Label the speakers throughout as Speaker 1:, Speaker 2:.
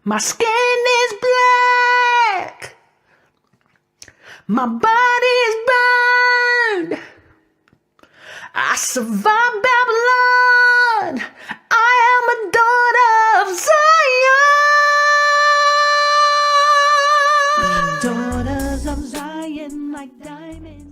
Speaker 1: My skin is black. My body is burned. I survived Babylon. I am a daughter of Zion. Daughters of Zion like diamonds.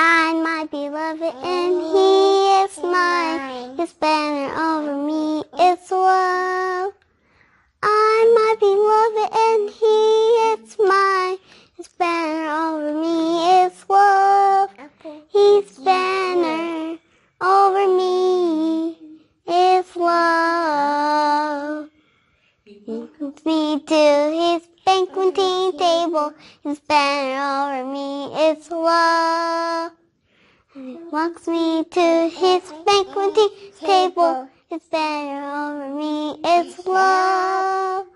Speaker 2: I'm my beloved and he is mine. His banner over me is love. I'm my beloved and he is mine. His banner over me is love. His banner over me is love. He leads me to his banqueting table. His banner over me is love. He walks me to his banqueting table. His banner over me is love.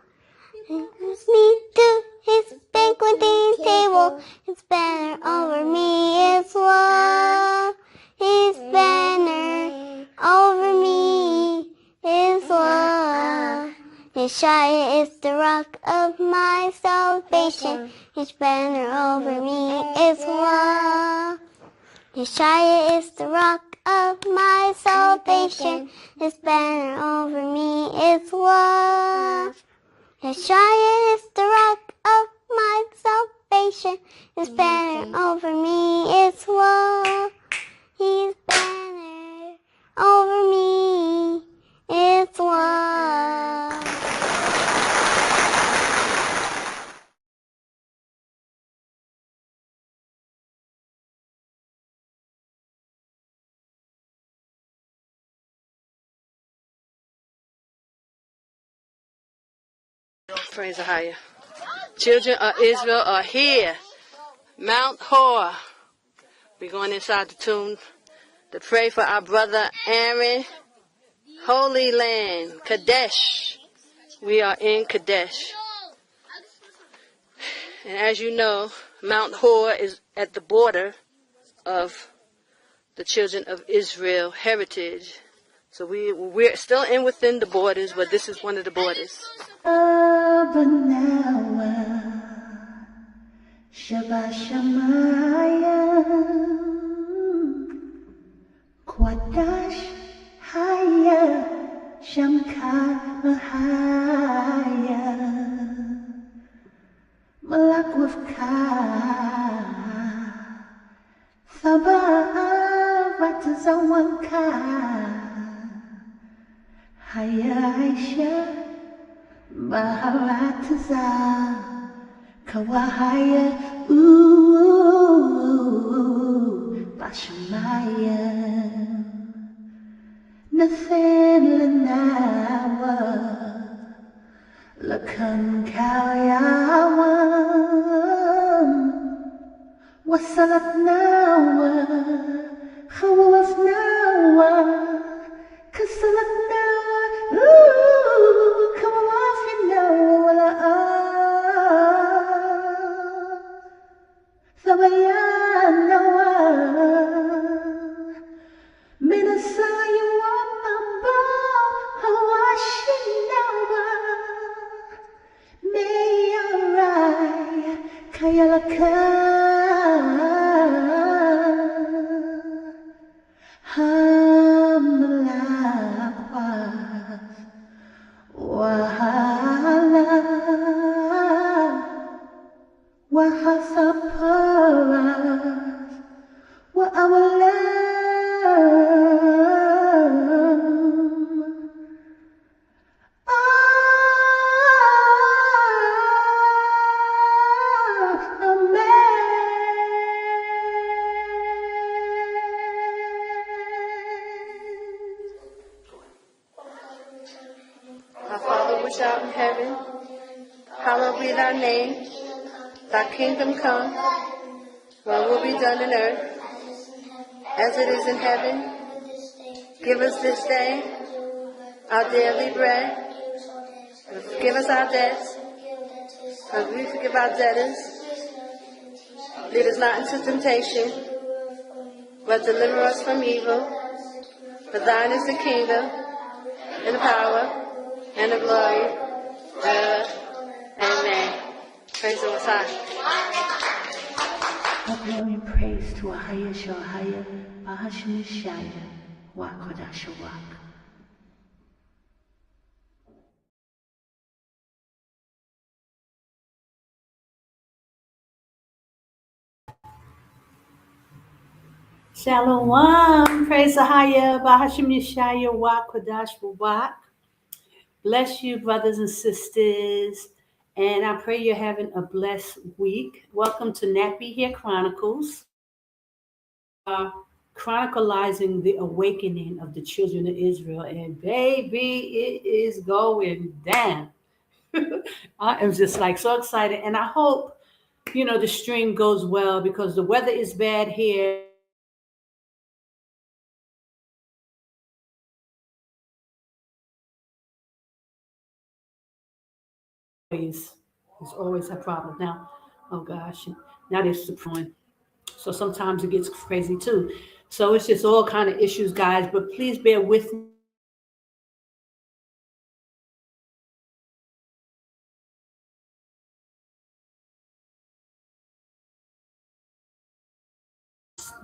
Speaker 2: He leads me to his banqueting table. His banner over me is love. His banner over me is love. Yashaya is the rock of my salvation. His banner over me is love. Yashaya is the rock of my salvation. His banner over me is love. Yashaya is the rock of my salvation. His banner over me is love. His banner over me is love.
Speaker 3: Praise AHAYAH. Children of Israel are here. Mount Hor. We're going inside the tomb to pray for our brother Aaron. Holy Land, Qadash. We are in Qadash. And as you know, Mount Hor is at the border of the children of Israel heritage. So we're still within the borders, but this is one of the borders.
Speaker 1: Qadash, AHAYAH, sham, Malak with Ka, Thabat Zawanka, Hayasha, Baharatza, Kawahaya, Bashamaya, Nathan Lanawa, Lakan Kalyawan, Wasalat Nawa, Khawaf Nawa, Kasalat Nawa, Kawaf Nawa, Thabayan Nawa, Minasaya Wapamba, Hawashin Nawa. Meyarai Kayalaka Ham
Speaker 3: which art in heaven, hallowed be thy name. Thy kingdom come, thy will be done on earth, as it is in heaven. Give us this day our daily bread. Forgive us our debts, as we forgive our debtors. Lead us not into temptation, but deliver us from evil. For thine is the kingdom, and the power, and the glory. Amen. Praise the Most High.
Speaker 1: All glory and praise to AHAYAH, Yashaya, Qadash, Rawach. Shalom, praise AHAYAH, Yashaya, Qadash, Rawach. Bless you, brothers and sisters, and I pray you're having a blessed week. Welcome to Nappy Here Chronicles, chronicalizing the awakening of the children of Israel, and baby, it is going down. I am just like so excited, and I hope the stream goes well because the weather is bad here. It's always a problem now. Oh gosh, now there's the point. So sometimes it gets crazy too. So it's just all kind of issues, guys. But please bear with me.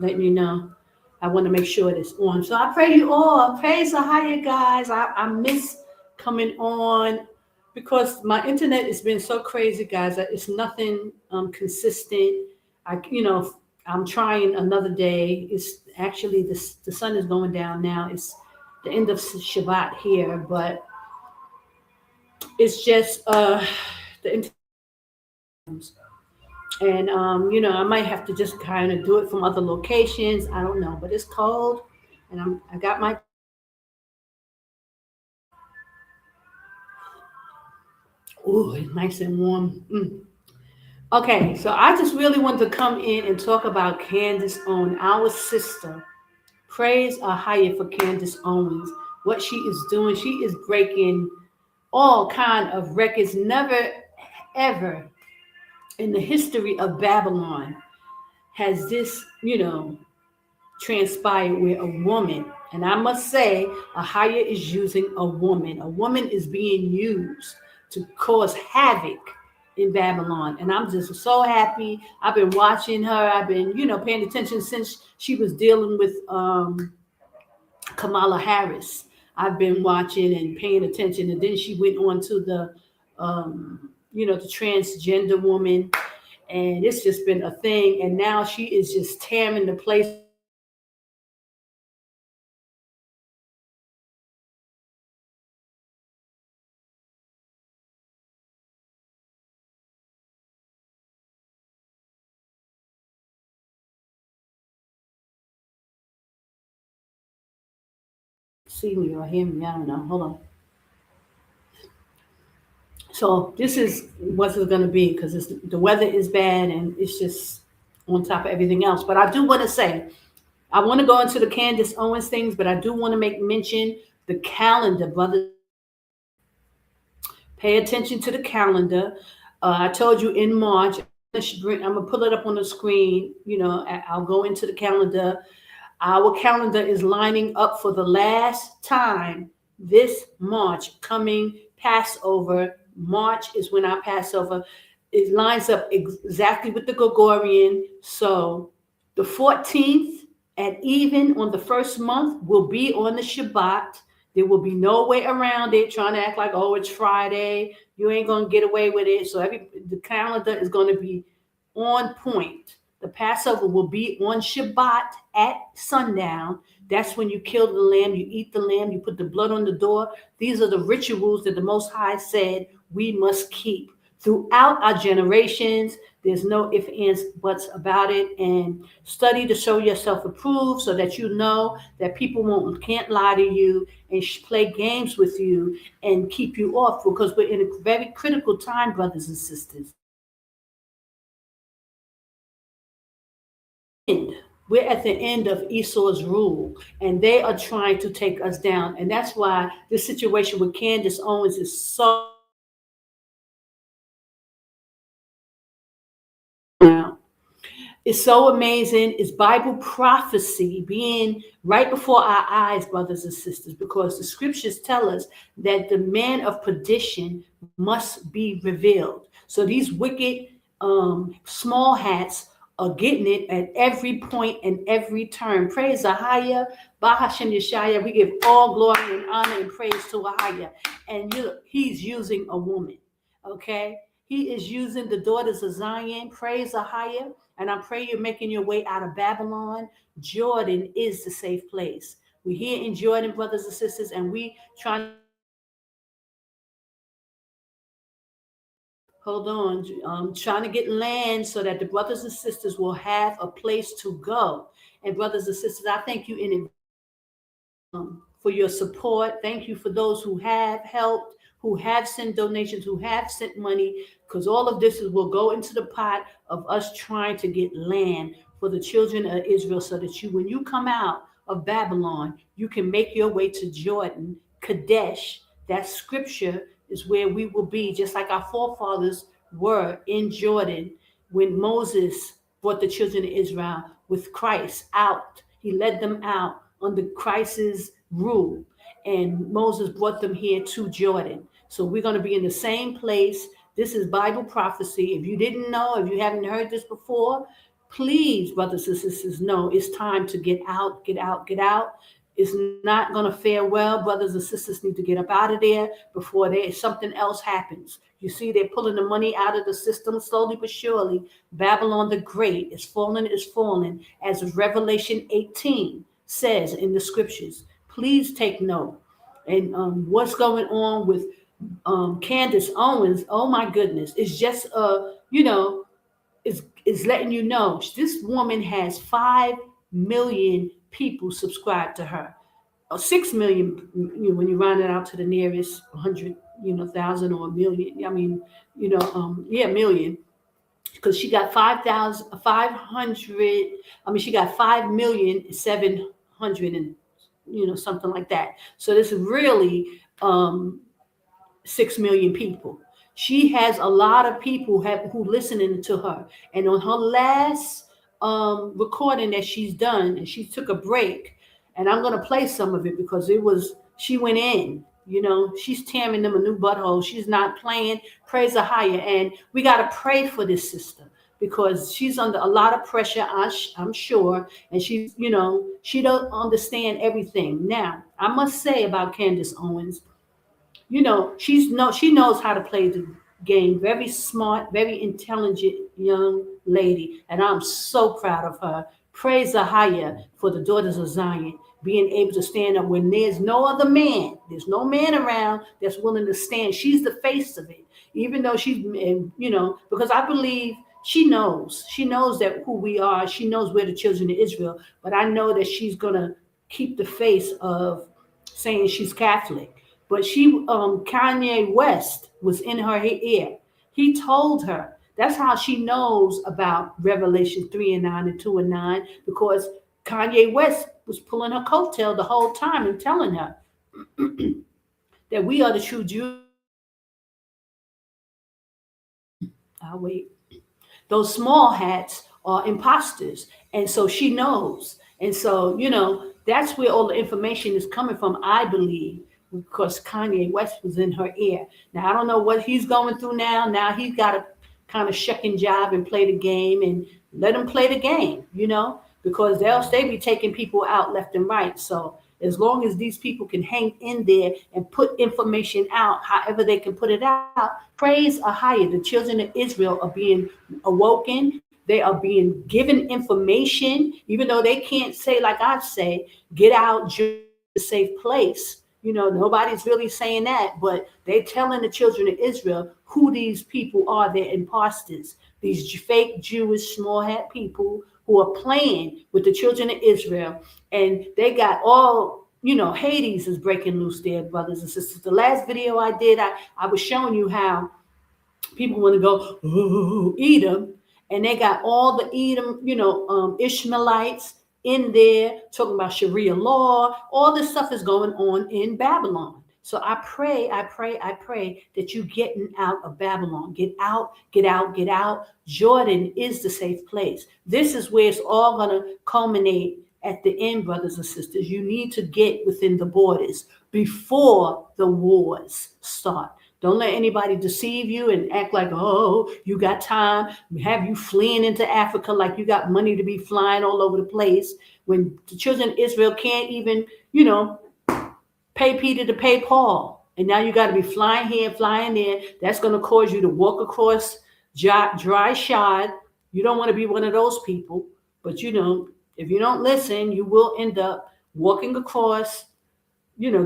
Speaker 1: Let me know. I want to make sure it's on. So I pray you all. Praise AHAYAH, guys. I miss coming on because my internet has been so crazy, guys. It's nothing consistent. I'm trying another day. It's actually the sun is going down now. It's the end of Shabbat here, but it's just the internet. And I might have to just kind of do it from other locations. I don't know, but it's cold, and I got my. Ooh, it's nice and warm. Okay, so I just really want to come in and talk about Candace Owens, our sister. Praise AHAYAH for Candace Owens. What she is doing, she is breaking all kind of records. Never, ever in the history of Babylon has this, transpired where a woman, and I must say, AHAYAH is using a woman. A woman is being used to cause havoc in Babylon. And I'm just so happy. I've been watching her. I've been, paying attention since she was dealing with Kamala Harris. I've been watching and paying attention. And then she went on to the transgender woman. And it's just been a thing. And now she is just tearing the place. See me or hear me, I don't know. Hold on. So this is what it's going to be because the weather is bad and it's just on top of everything else. But I do want to say, I want to go into the Candace Owens things, but I do want to make mention the calendar, brother. Pay attention to the calendar. I told you in March, I'm going to pull it up on the screen. I'll go into the calendar. Our calendar is lining up for the last time this March, coming Passover. March is when our Passover, it lines up exactly with the Gregorian. So the 14th at even on the first month will be on the Shabbat. There will be no way around it, trying to act like, oh, it's Friday. You ain't going to get away with it. So the calendar is going to be on point. The Passover will be on Shabbat at sundown. That's when you kill the lamb, you eat the lamb, you put the blood on the door. These are the rituals that the Most High said we must keep. throughout our generations. There's no ifs, ands, buts about it. And study to show yourself approved so that you know that people can't lie to you and play games with you and keep you off, because we're in a very critical time, brothers and sisters. And we're at the end of Esau's rule, and they are trying to take us down. And that's why this situation with Candace Owens is so now. It's so amazing. It's Bible prophecy being right before our eyes, brothers and sisters, because the scriptures tell us that the man of perdition must be revealed. So these wicked small hats are getting it at every point and every turn. Praise AHAYAH, Bahashem Yashaya. We give all glory and honor and praise to AHAYAH. And he's using a woman, okay? He is using the daughters of Zion. Praise AHAYAH. And I pray you're making your way out of Babylon. Jordan is the safe place. We're here in Jordan, brothers and sisters, and we trying. Hold on, trying to get land so that the brothers and sisters will have a place to go. And brothers and sisters, I thank you in for your support. Thank you for those who have helped, who have sent donations, who have sent money, because all of this will go into the pot of us trying to get land for the children of Israel, so that you, when you come out of Babylon, you can make your way to Jordan, Qadash. That scripture is where we will be, just like our forefathers were in Jordan when Moses brought the children of Israel with Christ out. He led them out under Christ's rule, and Moses brought them here to Jordan. So we're going to be in the same place. This is Bible prophecy. If you didn't know, if you haven't heard this before, please, brothers and sisters, know it's time to get out, get out, get out. It's not going to fare well. Brothers and sisters need to get up out of there before something else happens. You see, they're pulling the money out of the system slowly but surely. Babylon the Great is falling, as Revelation 18 says in the scriptures. Please take note. And what's going on with Candace Owens? Oh my goodness! It's just is letting you know this woman has 5 million people subscribed to her. 6 million, when you round it out to the nearest 100, thousand or a million. I mean, million, because she got 5,500. I mean, she got 5,700,000 and something like that. So this is really 6 million people. She has a lot of people who listening to her. And on her last recording that she's done, and she took a break, and I'm going to play some of it because she went in. She's tearing them a new butthole. She's not playing. Praise AHAYAH. And we got to pray for this sister, because she's under a lot of pressure, I'm sure. And she don't understand everything. Now, I must say about Candace Owens, she knows how to play the game. Very smart, very intelligent young lady, and I'm so proud of her. Praise AHAYAH for the daughters of Zion being able to stand up when there's no other man. There's no man around that's willing to stand. She's the face of it, even though she's, because I believe she knows that who we are. She knows we're the children of Israel, but I know that she's gonna keep the face of saying she's Catholic. But Kanye West was in her ear. He told her. That's how she knows about Revelation 3:9 and 2:9, because Kanye West was pulling her coattail the whole time and telling her that we are the true Jews. I'll wait. Those small hats are imposters. And so she knows. And so, that's where all the information is coming from, I believe, because Kanye West was in her ear. Now, I don't know what he's going through now. Now he's got to kind of shuck and jive and play the game, and let him play the game, because they be taking people out left and right. So as long as these people can hang in there and put information out, however they can put it out, praise AHAYAH. The children of Israel are being awoken. They are being given information, even though they can't say, like I say, get out, a safe place. Nobody's really saying that, but they're telling the children of Israel who these people are. They're imposters, these fake Jewish small hat people who are playing with the children of Israel. And they got all, Hades is breaking loose there, brothers and sisters. The last video I did, I was showing you how people want to go, oh, Edom, and they got all the Edom, Ishmaelites in there talking about Sharia law. All this stuff is going on in Babylon. So I pray that you getting out of Babylon. Get out, get out, get out. Jordan is the safe place. This is where it's all going to culminate at the end, brothers and sisters. You need to get within the borders before the wars start. Don't let anybody deceive you and act like, oh, you got time, have you fleeing into Africa like you got money to be flying all over the place, when the children of Israel can't even, pay Peter to pay Paul. And now you got to be flying here, flying there. That's going to cause you to walk across dry shod. You don't want to be one of those people. But, if you don't listen, you will end up walking across,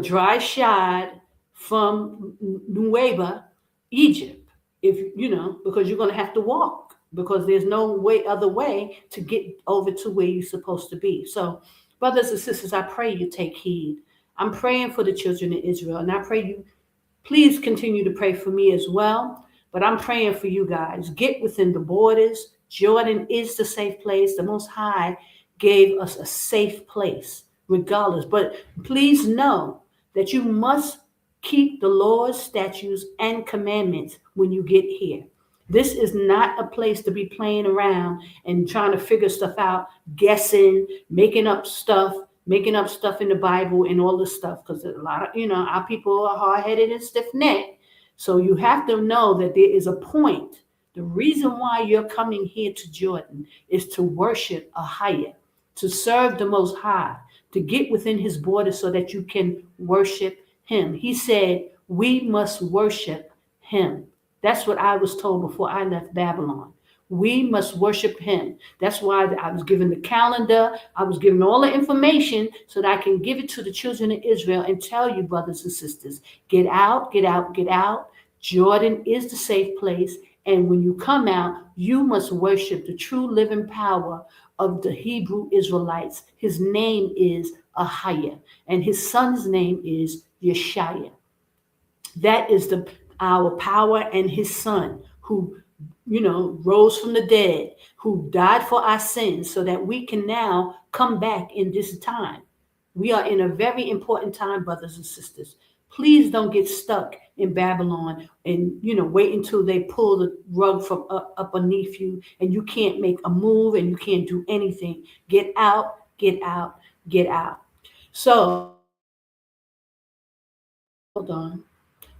Speaker 1: dry shod from Nueva, Egypt, because you're going to have to walk, because there's no other way to get over to where you're supposed to be. So, brothers and sisters, I pray you take heed. I'm praying for the children of Israel, and I pray you please continue to pray for me as well. But I'm praying for you guys. Get within the borders. Jordan is the safe place. The Most High gave us a safe place, regardless. But please know that you must keep the laws, statutes, and commandments when you get here. This is not a place to be playing around and trying to figure stuff out, guessing, making up stuff in the Bible and all this stuff. Because a lot of, our people are hard-headed and stiff-necked. So you have to know that there is a point. The reason why you're coming here to Jordan is to worship AHAYAH, to serve the Most High, to get within his borders so that you can worship him. He said, we must worship him. That's what I was told before I left Babylon. We must worship him. That's why I was given the calendar. I was given all the information so that I can give it to the children of Israel and tell you, brothers and sisters, get out, get out, get out. Jordan is the safe place. And when you come out, you must worship the true living power of the Hebrew Israelites. His name is AHAYAH, and his son's name is Yashaya. That is our power, and his son who, rose from the dead, who died for our sins so that we can now come back in this time. We are in a very important time, brothers and sisters. Please don't get stuck in Babylon and, wait until they pull the rug from up beneath you and you can't make a move and you can't do anything. Get out, get out, get out. So, hold on.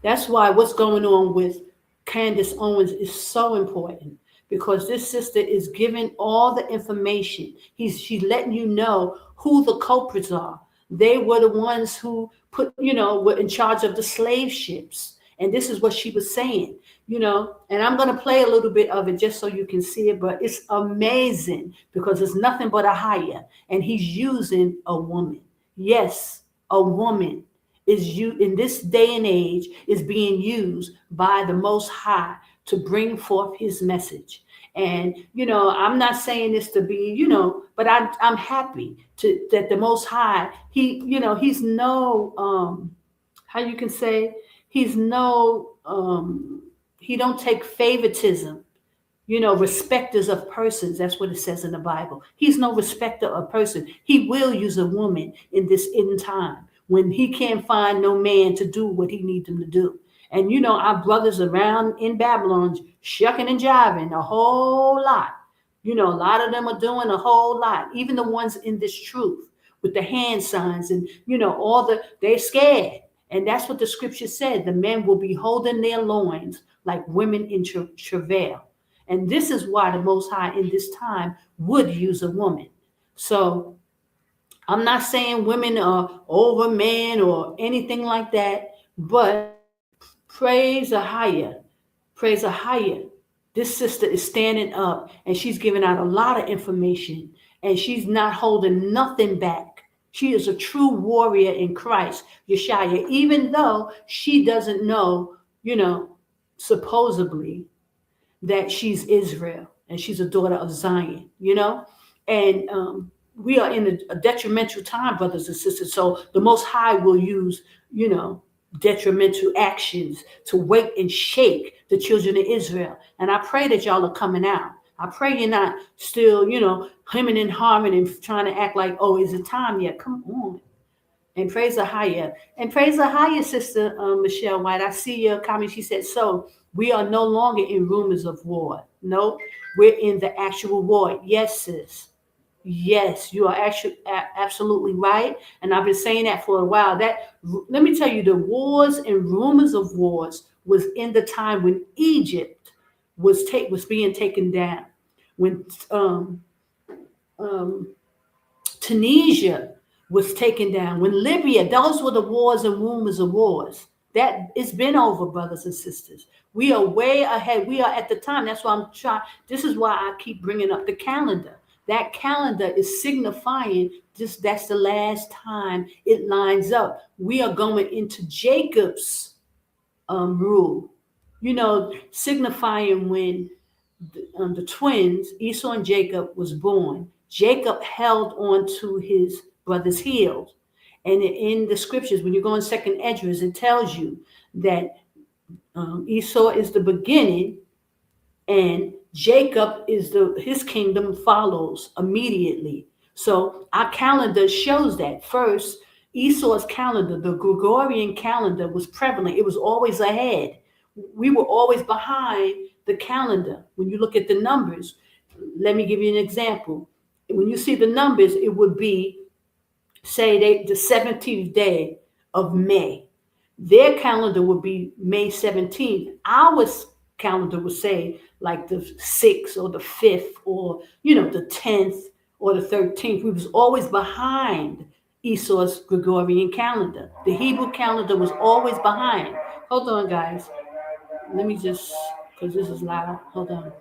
Speaker 1: That's why what's going on with Candace Owens is so important, because this sister is giving all the information. She's letting you know who the culprits are. They were the ones who were in charge of the slave ships. And this is what she was saying, and I'm going to play a little bit of it just so you can see it. But it's amazing because it's nothing but AHAYAH. And he's using a woman. Yes, a woman is in this day and age is being used by the Most High to bring forth his message. And, I'm not saying this to be, but I'm happy that the Most High, he's no, how you can say, he's no, he don't take favoritism, respecters of persons. That's what it says in the Bible. He's no respecter of person. He will use a woman in this end time when he can't find no man to do what he needs him to do. And, our brothers around in Babylon shucking and jiving a whole lot. A lot of them are doing a whole lot. Even the ones in this truth with the hand signs and, they're scared. And that's what the scripture said. The men will be holding their loins like women in travail. And this is why the Most High in this time would use a woman. So I'm not saying women are over men or anything like that, but praise AHAYAH. Praise AHAYAH. This sister is standing up and she's giving out a lot of information and she's not holding nothing back. She is a true warrior in Christ, Yashaya, even though she doesn't know, supposedly that she's Israel and she's a daughter of Zion. And we are in a detrimental time, brothers and sisters. So the Most High will use, detrimental actions to wake and shake the children of Israel. And I pray that y'all are coming out. I pray you're not still, hemming and harming and trying to act like, oh, is it time yet? Come on. And praise AHAYAH. And praise AHAYAH, Sister Michelle White. I see your comment. She said, so we are no longer in rumors of war. No, we're in the actual war. Yes, sis. Yes, you are actually absolutely right. And I've been saying that for a while. Let me tell you, the wars and rumors of wars was in the time when Egypt was being taken down. When Tunisia was taken down, when Libya, those were the wars and rumors of wars. That it's been over, brothers and sisters. We are way ahead. We are at the time. That's why I'm trying. This is why I keep bringing up the calendar. That calendar is signifying just that's the last time it lines up. We are going into Jacob's rule, signifying when the twins, Esau and Jacob, was born. Jacob held on to his brother's heels. And in the scriptures, when you go in Second Esdras, it tells you that Esau is the beginning and Jacob is his kingdom follows immediately. So our calendar shows that. First, Esau's calendar, the Gregorian calendar, was prevalent. It was always ahead. We were always behind the calendar. When you look at the numbers, let me give you an example. When you see the numbers, it would be, say, the 17th day of May. Their calendar would be May 17th. Our calendar would say like the 6th or the 5th or, the 10th or the 13th. We was always behind Esau's Gregorian calendar. The Hebrew calendar was always behind. Hold on, guys. Let me just, because this is loud. Hold on.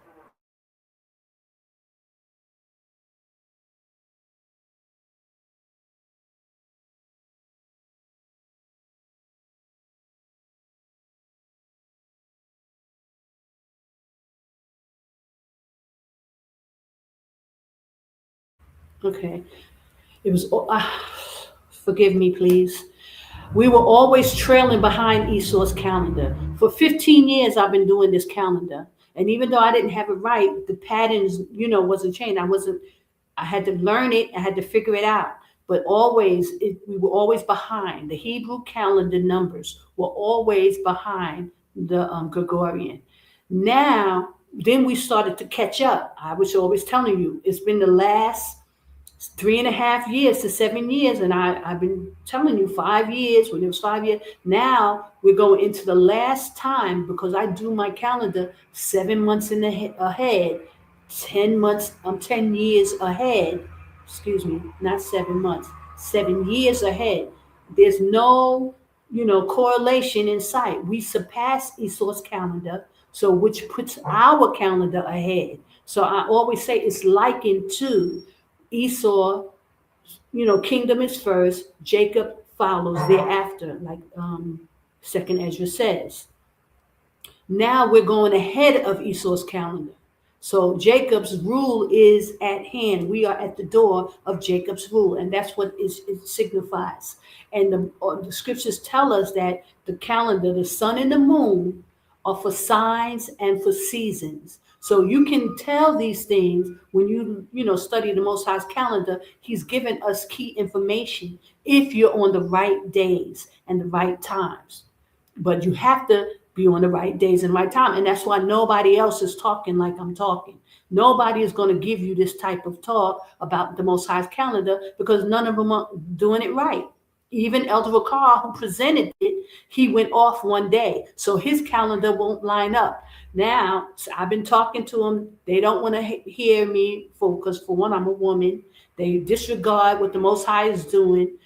Speaker 1: Okay. It was, forgive me, please. We were always trailing behind Esau's calendar. For 15 years, I've been doing this calendar. And even though I didn't have it right, the patterns, wasn't changed. I had to learn it. I had to figure it out. But we were always behind. The Hebrew calendar numbers were always behind the Gregorian. Now, then we started to catch up. I was always telling you, it's been the last 3.5 years to 7 years, and I've been telling you 5 years. When it was 5 years, now we're going into the last time because I do my calendar 7 months ahead, 10 months. I'm 10 years ahead. Excuse me, not 7 months, 7 years ahead. There's no, correlation in sight. We surpass Esau's calendar, so which puts our calendar ahead. So I always say it's likened to Esau, kingdom is first, Jacob follows thereafter, like Second Ezra says. Now we're going ahead of Esau's calendar. So Jacob's rule is at hand. We are at the door of Jacob's rule, and that's what it signifies. And the scriptures tell us that the calendar, the sun and the moon, are for signs and for seasons. So you can tell these things when you study the Most High's calendar. He's given us key information if you're on the right days and the right times. But you have to be on the right days and right time. And that's why nobody else is talking like I'm talking. Nobody is going to give you this type of talk about the Most High's calendar because none of them are doing it right. Even Elder Ricard, who presented it, he went off one day. So his calendar won't line up. Now, I've been talking to them. They don't want to hear me because for one, I'm a woman. They disregard what the Most High is doing,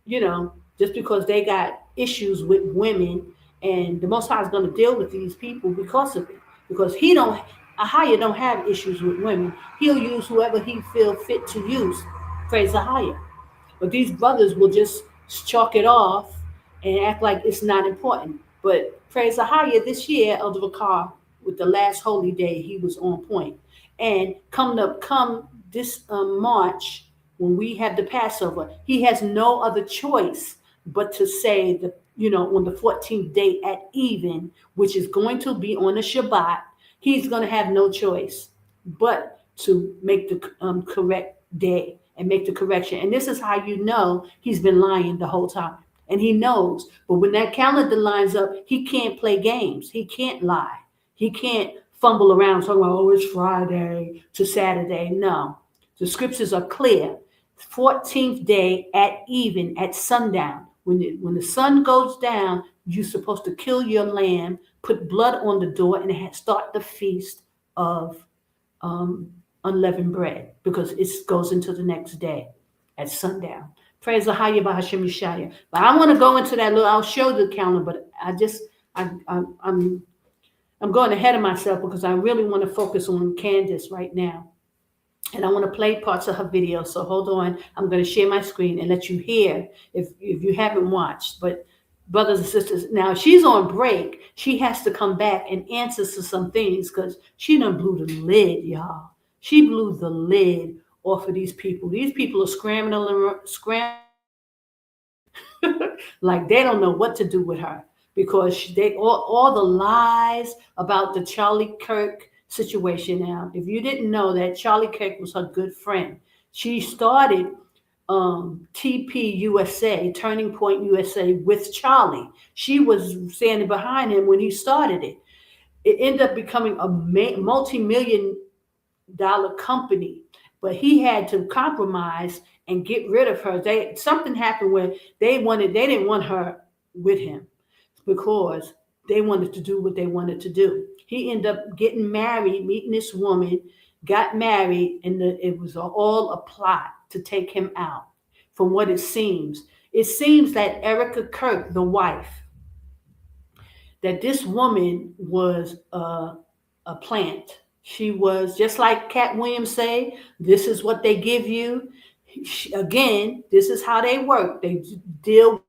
Speaker 1: just because they got issues with women. And the Most High is going to deal with these people because of it. Because AHAYAH don't have issues with women. He'll use whoever he feel fit to use. Praise AHAYAH. But these brothers will just chalk it off and act like it's not important. But praise the higher this year, Elder Bakar, with the last holy day, he was on point. And come this March, when we have the Passover, he has no other choice but to say the on the 14th day at even, which is going to be on a Shabbat. He's going to have no choice but to make the correct day and make the correction. And this is how you know he's been lying the whole time. And he knows. But when that calendar lines up, he can't play games. He can't lie. He can't fumble around talking about, oh, it's Friday to Saturday. No. The scriptures are clear. 14th day at even, at sundown. When the sun goes down, you're supposed to kill your lamb, put blood on the door, and start the feast of unleavened bread, because it goes into the next day at sundown. Praise the AHAYAH by Hashem Yashaya. But I want to go into that little. I'll show the calendar, but I'm going ahead of myself because I really want to focus on Candace right now. And I want to play parts of her video. So hold on. I'm going to share my screen and let you hear if you haven't watched. But brothers and sisters, now she's on break. She has to come back and answer to some things because she done blew the lid, y'all. She blew the lid off of these people. These people are scrambling like they don't know what to do with her, because they all the lies about the Charlie Kirk situation. Now, if you didn't know that Charlie Kirk was her good friend, she started TP USA, Turning Point USA, with Charlie. She was standing behind him when he started it. It ended up becoming a multi-million-dollar company, but he had to compromise and get rid of her. Something happened where they didn't want her with him because they wanted to do what they wanted to do. He ended up getting married, meeting this woman, got married, and it was all a plot to take him out. From what it seems that Erica Kirk, the wife, that this woman was a plant. She was, just like Cat Williams say, this is what they give you. Again, this is how they work. They deal with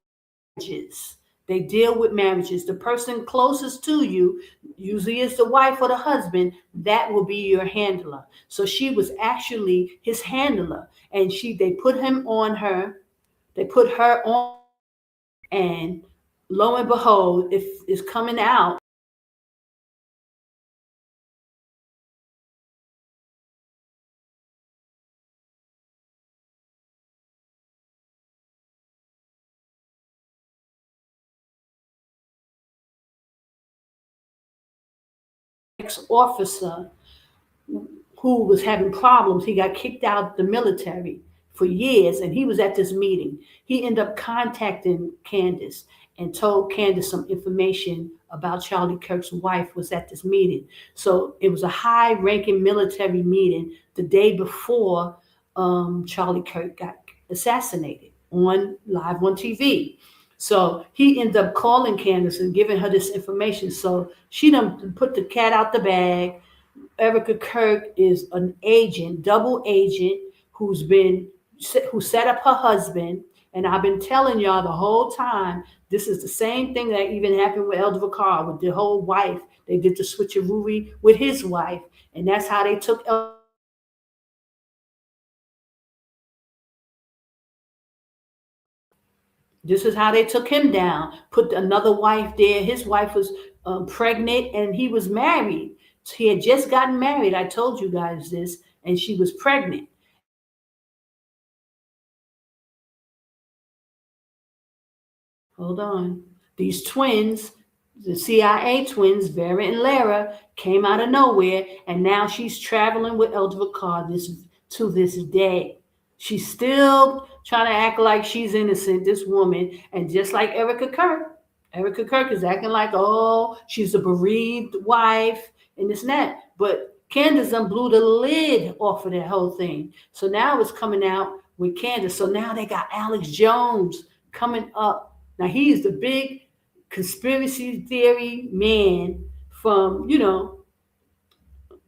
Speaker 1: marriages. They deal with marriages. The person closest to you, usually is the wife or the husband, that will be your handler. So she was actually his handler, and they put him on her. They put her on, and lo and behold, it's coming out. Ex-officer who was having problems. He got kicked out of the military for years, and he was at this meeting. He ended up contacting Candace and told Candace some information about Charlie Kirk's wife was at this meeting. So it was a high-ranking military meeting the day before Charlie Kirk got assassinated live on TV. So he ended up calling Candace and giving her this information. So she done put the cat out the bag. Erica Kirk is an agent, double agent, who set up her husband. And I've been telling y'all the whole time, this is the same thing that even happened with Elder Vakar, with the whole wife. They did the switcheroo with his wife, and that's how they took This is how they took him down. Put another wife there. His wife was pregnant, and he was married. He had just gotten married. I told you guys this, and she was pregnant. Hold on. These twins, the CIA twins, Vera and Lara, came out of nowhere, and now she's traveling with Elder Vakar to this day. She's still trying to act like she's innocent, this woman. And just like Erica Kirk is acting like, oh, she's a bereaved wife and this and that. But Candace blew the lid off of that whole thing. So now it's coming out with Candace. So now they got Alex Jones coming up. Now he's the big conspiracy theory man from,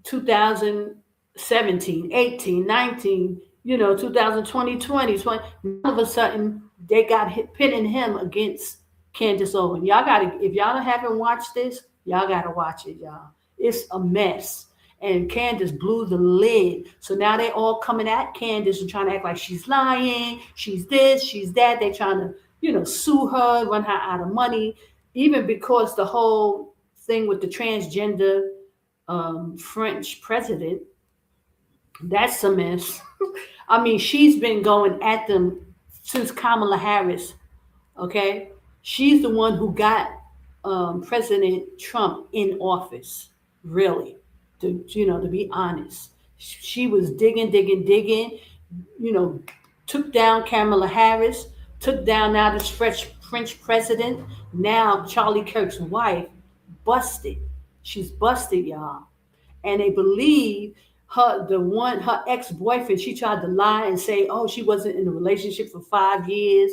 Speaker 1: 2017, 18, 19. 2020, 20. All of a sudden they got pitting him against Candace Owens. Y'all gotta, if y'all haven't watched this, y'all gotta watch it, y'all. It's a mess. And Candace blew the lid. So now they all coming at Candace and trying to act like she's lying, she's this, she's that. They trying to, sue her, run her out of money. Even because the whole thing with the transgender French president, that's a mess. I mean, she's been going at them since Kamala Harris. Okay, she's the one who got President Trump in office. Really, to be honest, she was digging, digging, digging. You know, took down Kamala Harris, took down now this French president. Now Charlie Kirk's wife busted. She's busted, y'all, and they believe her ex-boyfriend, she tried to lie and say, oh, she wasn't in a relationship for 5 years,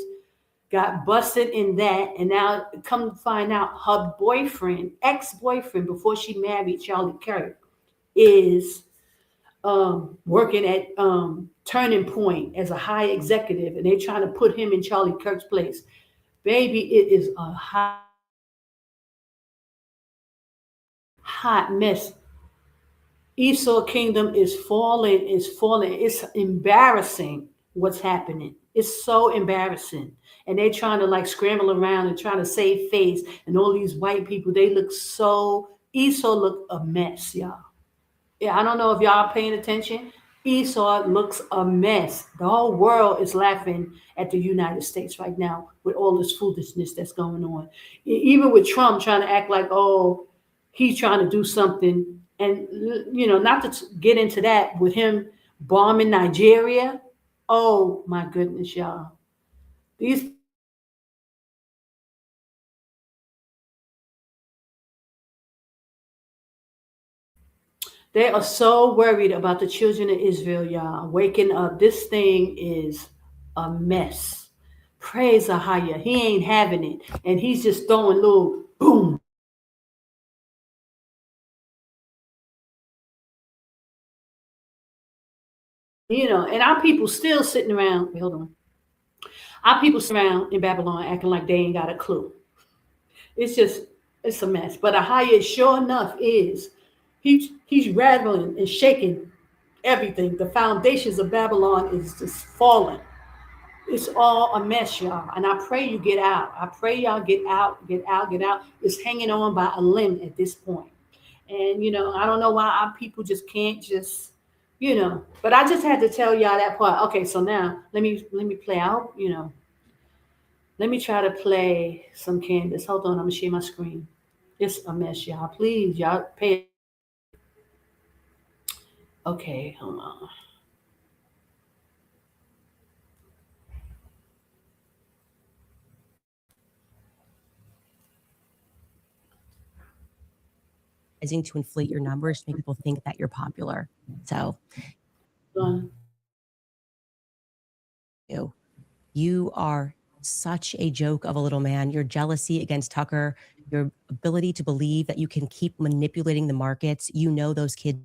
Speaker 1: got busted in that, and now come to find out her boyfriend, ex-boyfriend, before she married Charlie Kirk, is working at Turning Point as a high executive, and they're trying to put him in Charlie Kirk's place. Baby, it is a hot mess. Esau kingdom is falling, is falling. It's embarrassing what's happening. It's so embarrassing. And they trying to like scramble around and trying to save face. And all these white people, they look so, Esau look a mess, y'all. Yeah, I don't know if y'all paying attention. Esau looks a mess. The whole world is laughing at the United States right now with all this foolishness that's going on. Even with Trump trying to act like, oh, he's trying to do something. And, not to get into that with him bombing Nigeria. Oh, my goodness, y'all. These They are so worried about the children of Israel, y'all. Waking up. This thing is a mess. Praise AHAYAH. He ain't having it. And he's just throwing little boom. And our people still sitting around. Wait, hold on. Our people sitting around in Babylon acting like they ain't got a clue. It's just, it's a mess. But AHAYAH, sure enough, is he's rattling and shaking everything. The foundations of Babylon is just falling. It's all a mess, y'all. And I pray you get out. I pray y'all get out, get out, get out. It's hanging on by a limb at this point. And I don't know why our people just can't just, But I just had to tell y'all that part. Okay, so now let me play out. Let me try to play some Candace. Hold on, I'm gonna share my screen. It's a mess, y'all. Please, y'all pay. Okay, hold on.
Speaker 4: To inflate your numbers to make people think that you're popular. So you are such a joke of a little man. Your jealousy against Tucker, your ability to believe that you can keep manipulating the markets. Those kids.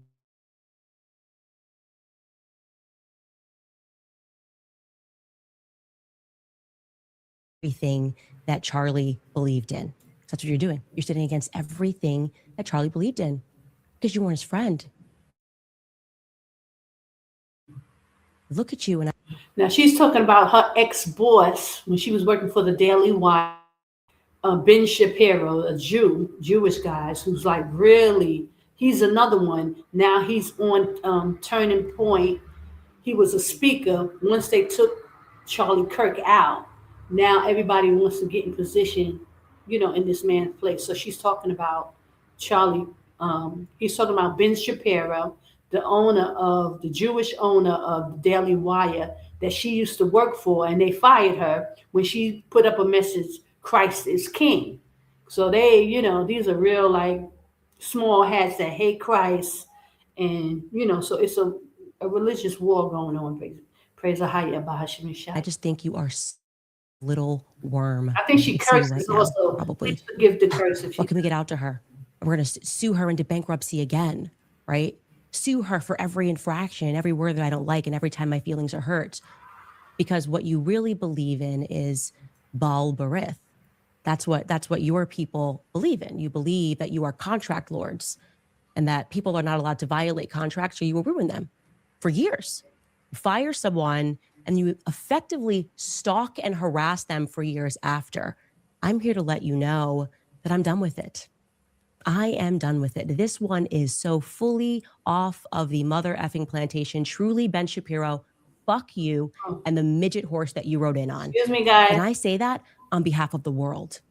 Speaker 4: Everything that Charlie believed in. That's what you're doing. You're sitting against everything that Charlie believed in because you weren't his friend. Look at you.
Speaker 1: Now she's talking about her ex-boss when she was working for the Daily Wire, Ben Shapiro, a Jewish guy, who's like really, he's another one. Now he's on Turning Point. He was a speaker once they took Charlie Kirk out. Now everybody wants to get in position, in this man's place. So she's talking about Charlie. He's talking about Ben Shapiro, the Jewish owner of the Daily Wire that she used to work for, and they fired her when she put up a message, Christ is King. So these are real like small hats that hate Christ, and so it's a religious war going on. Praise AHAYAH, Bahashim Shai.
Speaker 4: I just think you are little worm.
Speaker 1: I think she curses right now, also.
Speaker 4: Probably.
Speaker 1: Forgive the curse.
Speaker 4: What can we get out to her? We're going to sue her into bankruptcy again, right? sue her for every infraction, every word that I don't like, and every time my feelings are hurt. Because what you really believe in is Baal Berith. That's what your people believe in. You believe that you are contract lords and that people are not allowed to violate contracts or you will ruin them for years. You fire someone and you effectively stalk and harass them for years after. I'm here to let you know that I'm done with it. I am done with it. This one is so fully off of the mother effing plantation. Truly, Ben Shapiro, fuck you and the midget horse that you rode in on.
Speaker 1: Excuse me, guys.
Speaker 4: And I say that on behalf of the world.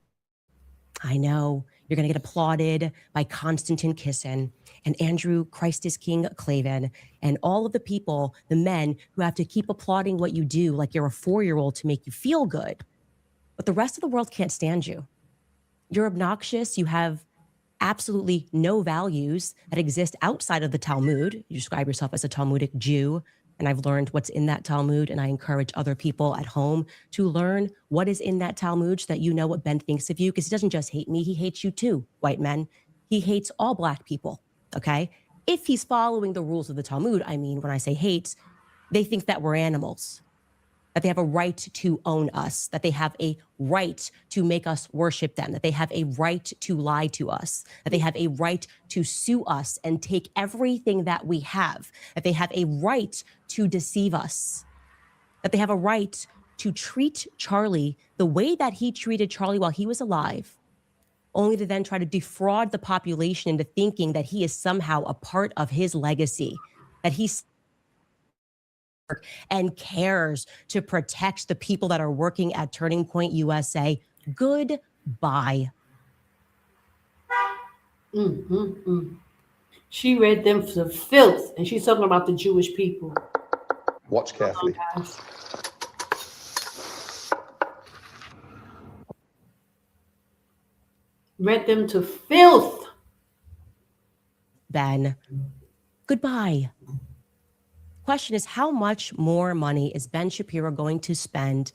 Speaker 4: I know you're going to get applauded by Konstantin Kisin and Andrew Christ is King Clavin and all of the people, the men who have to keep applauding what you do like you're a 4-year-old to make you feel good. But the rest of the world can't stand you. You're obnoxious. You have absolutely no values that exist outside of the Talmud. You describe yourself as a Talmudic Jew, and I've learned what's in that Talmud, and I encourage other people at home to learn what is in that Talmud so that you know what Ben thinks of you, because he doesn't just hate me, he hates you too, white men. He hates all Black people, okay? If he's following the rules of the Talmud, I mean, when I say hates, they think that we're animals, that they have a right to own us, that they have a right to make us worship them, that they have a right to lie to us, that they have a right to sue us and take everything that we have, that they have a right to deceive us, that they have a right to treat Charlie the way that he treated Charlie while he was alive, only to then try to defraud the population into thinking that he is somehow a part of his legacy, that he's and cares to protect the people that are working at Turning Point USA. Goodbye.
Speaker 1: She read them for filth, and she's talking about the Jewish people.
Speaker 5: Watch carefully.
Speaker 1: Read them to filth.
Speaker 4: Ben, goodbye. Question is, how much more money is Ben Shapiro going to spend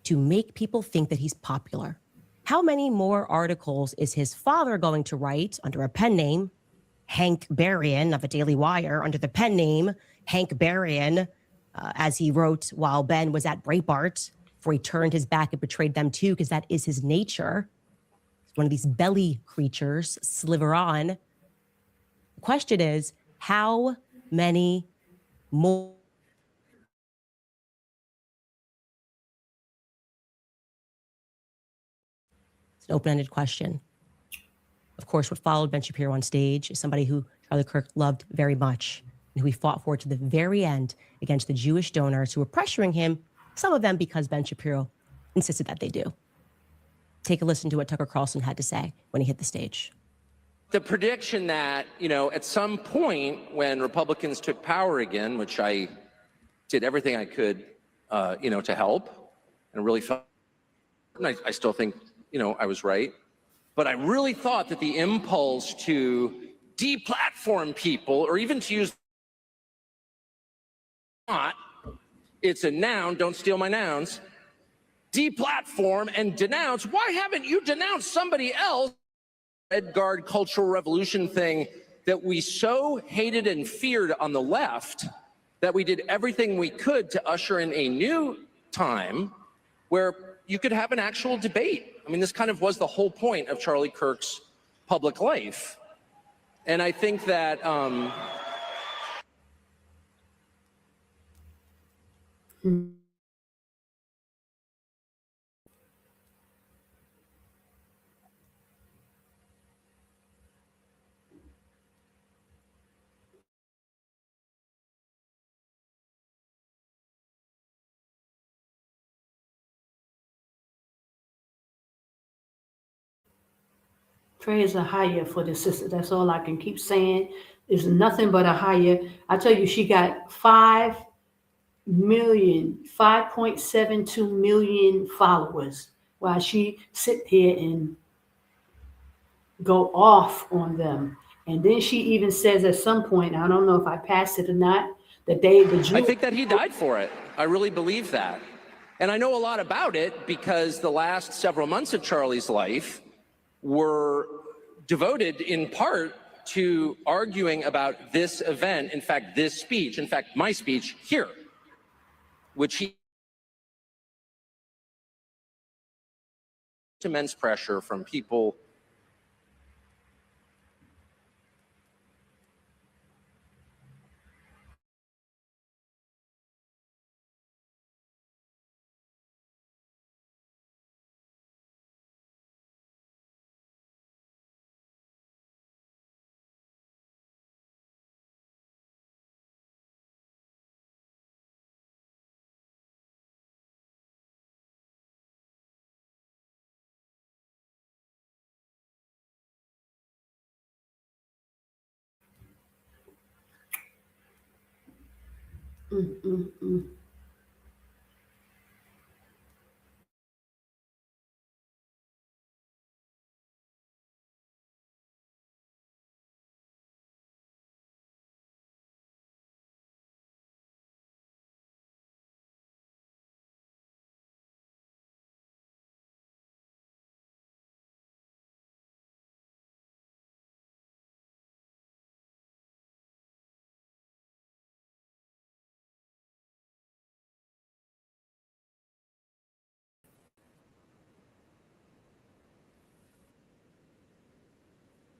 Speaker 4: to make people think that he's popular? How many more articles is his father going to write under a pen name, Hank Berrien of the Daily Wire, under the pen name Hank Berrien, as he wrote while Ben was at Breitbart, before he turned his back and betrayed them too, because that is his nature. He's one of these belly creatures, sliver on. The question is, how many more? It's an open-ended question. Of course, what followed Ben Shapiro on stage is somebody who Charlie Kirk loved very much and who he fought for to the very end against the Jewish donors who were pressuring him, some of them because Ben Shapiro insisted that they do. Take a listen to what Tucker Carlson had to say when he hit the stage.
Speaker 6: The prediction that, at some point when Republicans took power again, which I did everything I could, to help, and really felt, and I still think, I was right. But I really thought that the impulse to deplatform people, or even to use not, it's a noun, don't steal my nouns, deplatform and denounce. Why haven't you denounced somebody else? Red Guard Cultural Revolution thing that we so hated and feared on the left that we did everything we could to usher in a new time where you could have an actual debate. I mean, this kind of was the whole point of Charlie Kirk's public life. And I think that
Speaker 1: Praise AHAYAH for the sister. That's all I can keep saying. There's nothing but AHAYAH. I tell you, she got 5.72 million followers while she sit here and go off on them. And then she even says at some point, I don't know if I passed it or not, that
Speaker 6: I think that he died for it. I really believe that. And I know a lot about it because the last several months of Charlie's life were devoted in part to arguing about this event, in fact, this speech, in fact, my speech here, which he immense pressure from people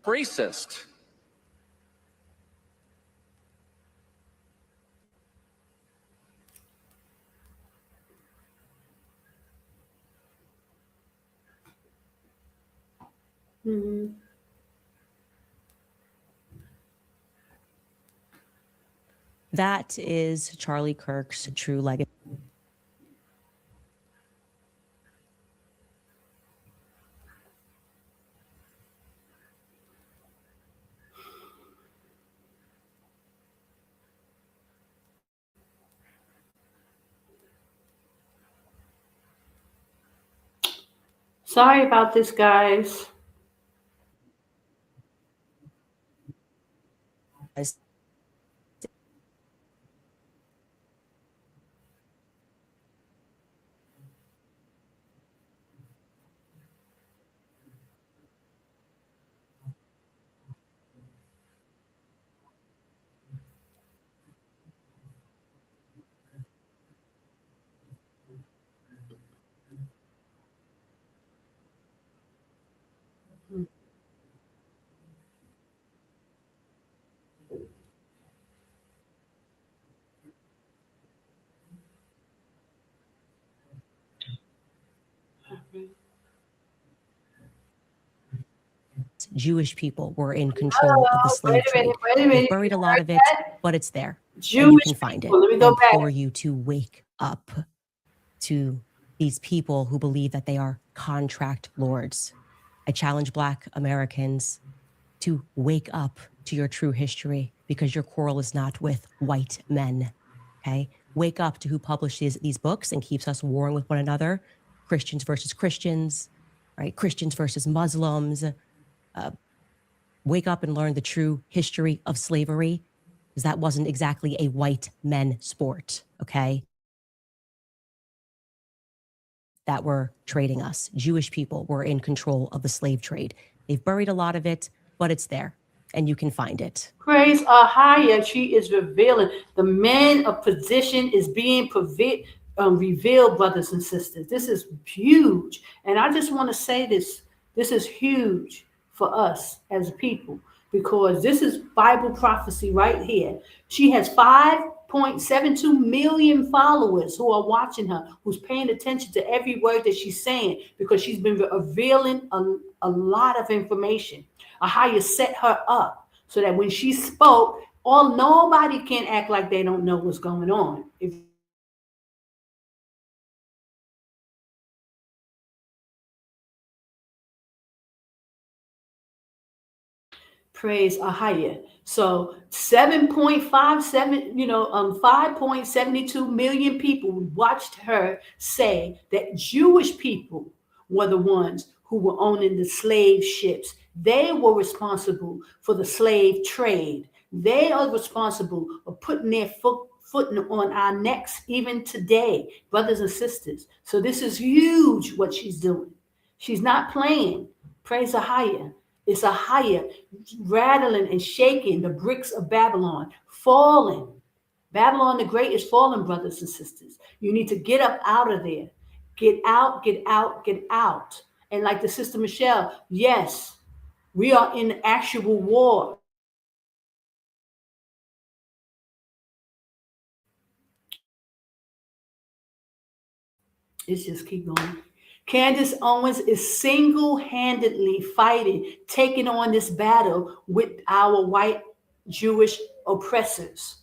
Speaker 6: racist.
Speaker 4: That is Charlie Kirk's true legacy.
Speaker 1: Sorry about this, guys.
Speaker 4: Jewish people were in control of the slave trade.
Speaker 1: Wait a minute.
Speaker 4: They buried a lot of it, but it's there.
Speaker 1: Jewish
Speaker 4: and you can find
Speaker 1: people.
Speaker 4: it.
Speaker 1: Let me go
Speaker 4: I implore
Speaker 1: back.
Speaker 4: you to wake up to these people who believe that they are contract lords. I challenge Black Americans to wake up to your true history, because your quarrel is not with white men, okay? Wake up to who publishes these books and keeps us warring with one another. Christians versus Christians, right? Christians versus Muslims. Wake up and learn the true history of slavery, because that wasn't exactly a white men sport, okay? That were trading us. Jewish people were in control of the slave trade. They've buried a lot of it, but it's there, and you can find it.
Speaker 1: Praise AHAYAH. She is revealing. The man of position is being revealed, brothers and sisters. This is huge. And I just want to say this. This is huge for us as a people, because this is Bible prophecy right here. She has 5.72 million followers who are watching her, who's paying attention to every word that she's saying, because she's been revealing a lot of information. AHAYAH set her up so that when she spoke, nobody can act like they don't know what's going on. Praise AHAYAH. So 7.57, 5.72 million people watched her say that Jewish people were the ones who were owning the slave ships. They were responsible for the slave trade. They are responsible for putting their foot on our necks even today, brothers and sisters. So this is huge what she's doing. She's not playing. Praise AHAYAH. It's AHAYAH rattling and shaking the bricks of Babylon, falling. Babylon the Great is fallen, brothers and sisters. You need to get up out of there. Get out, get out, get out. And like the sister Michelle, yes, we are in actual war. It's just keep going. Candace Owens is single-handedly fighting, taking on this battle with our white Jewish oppressors.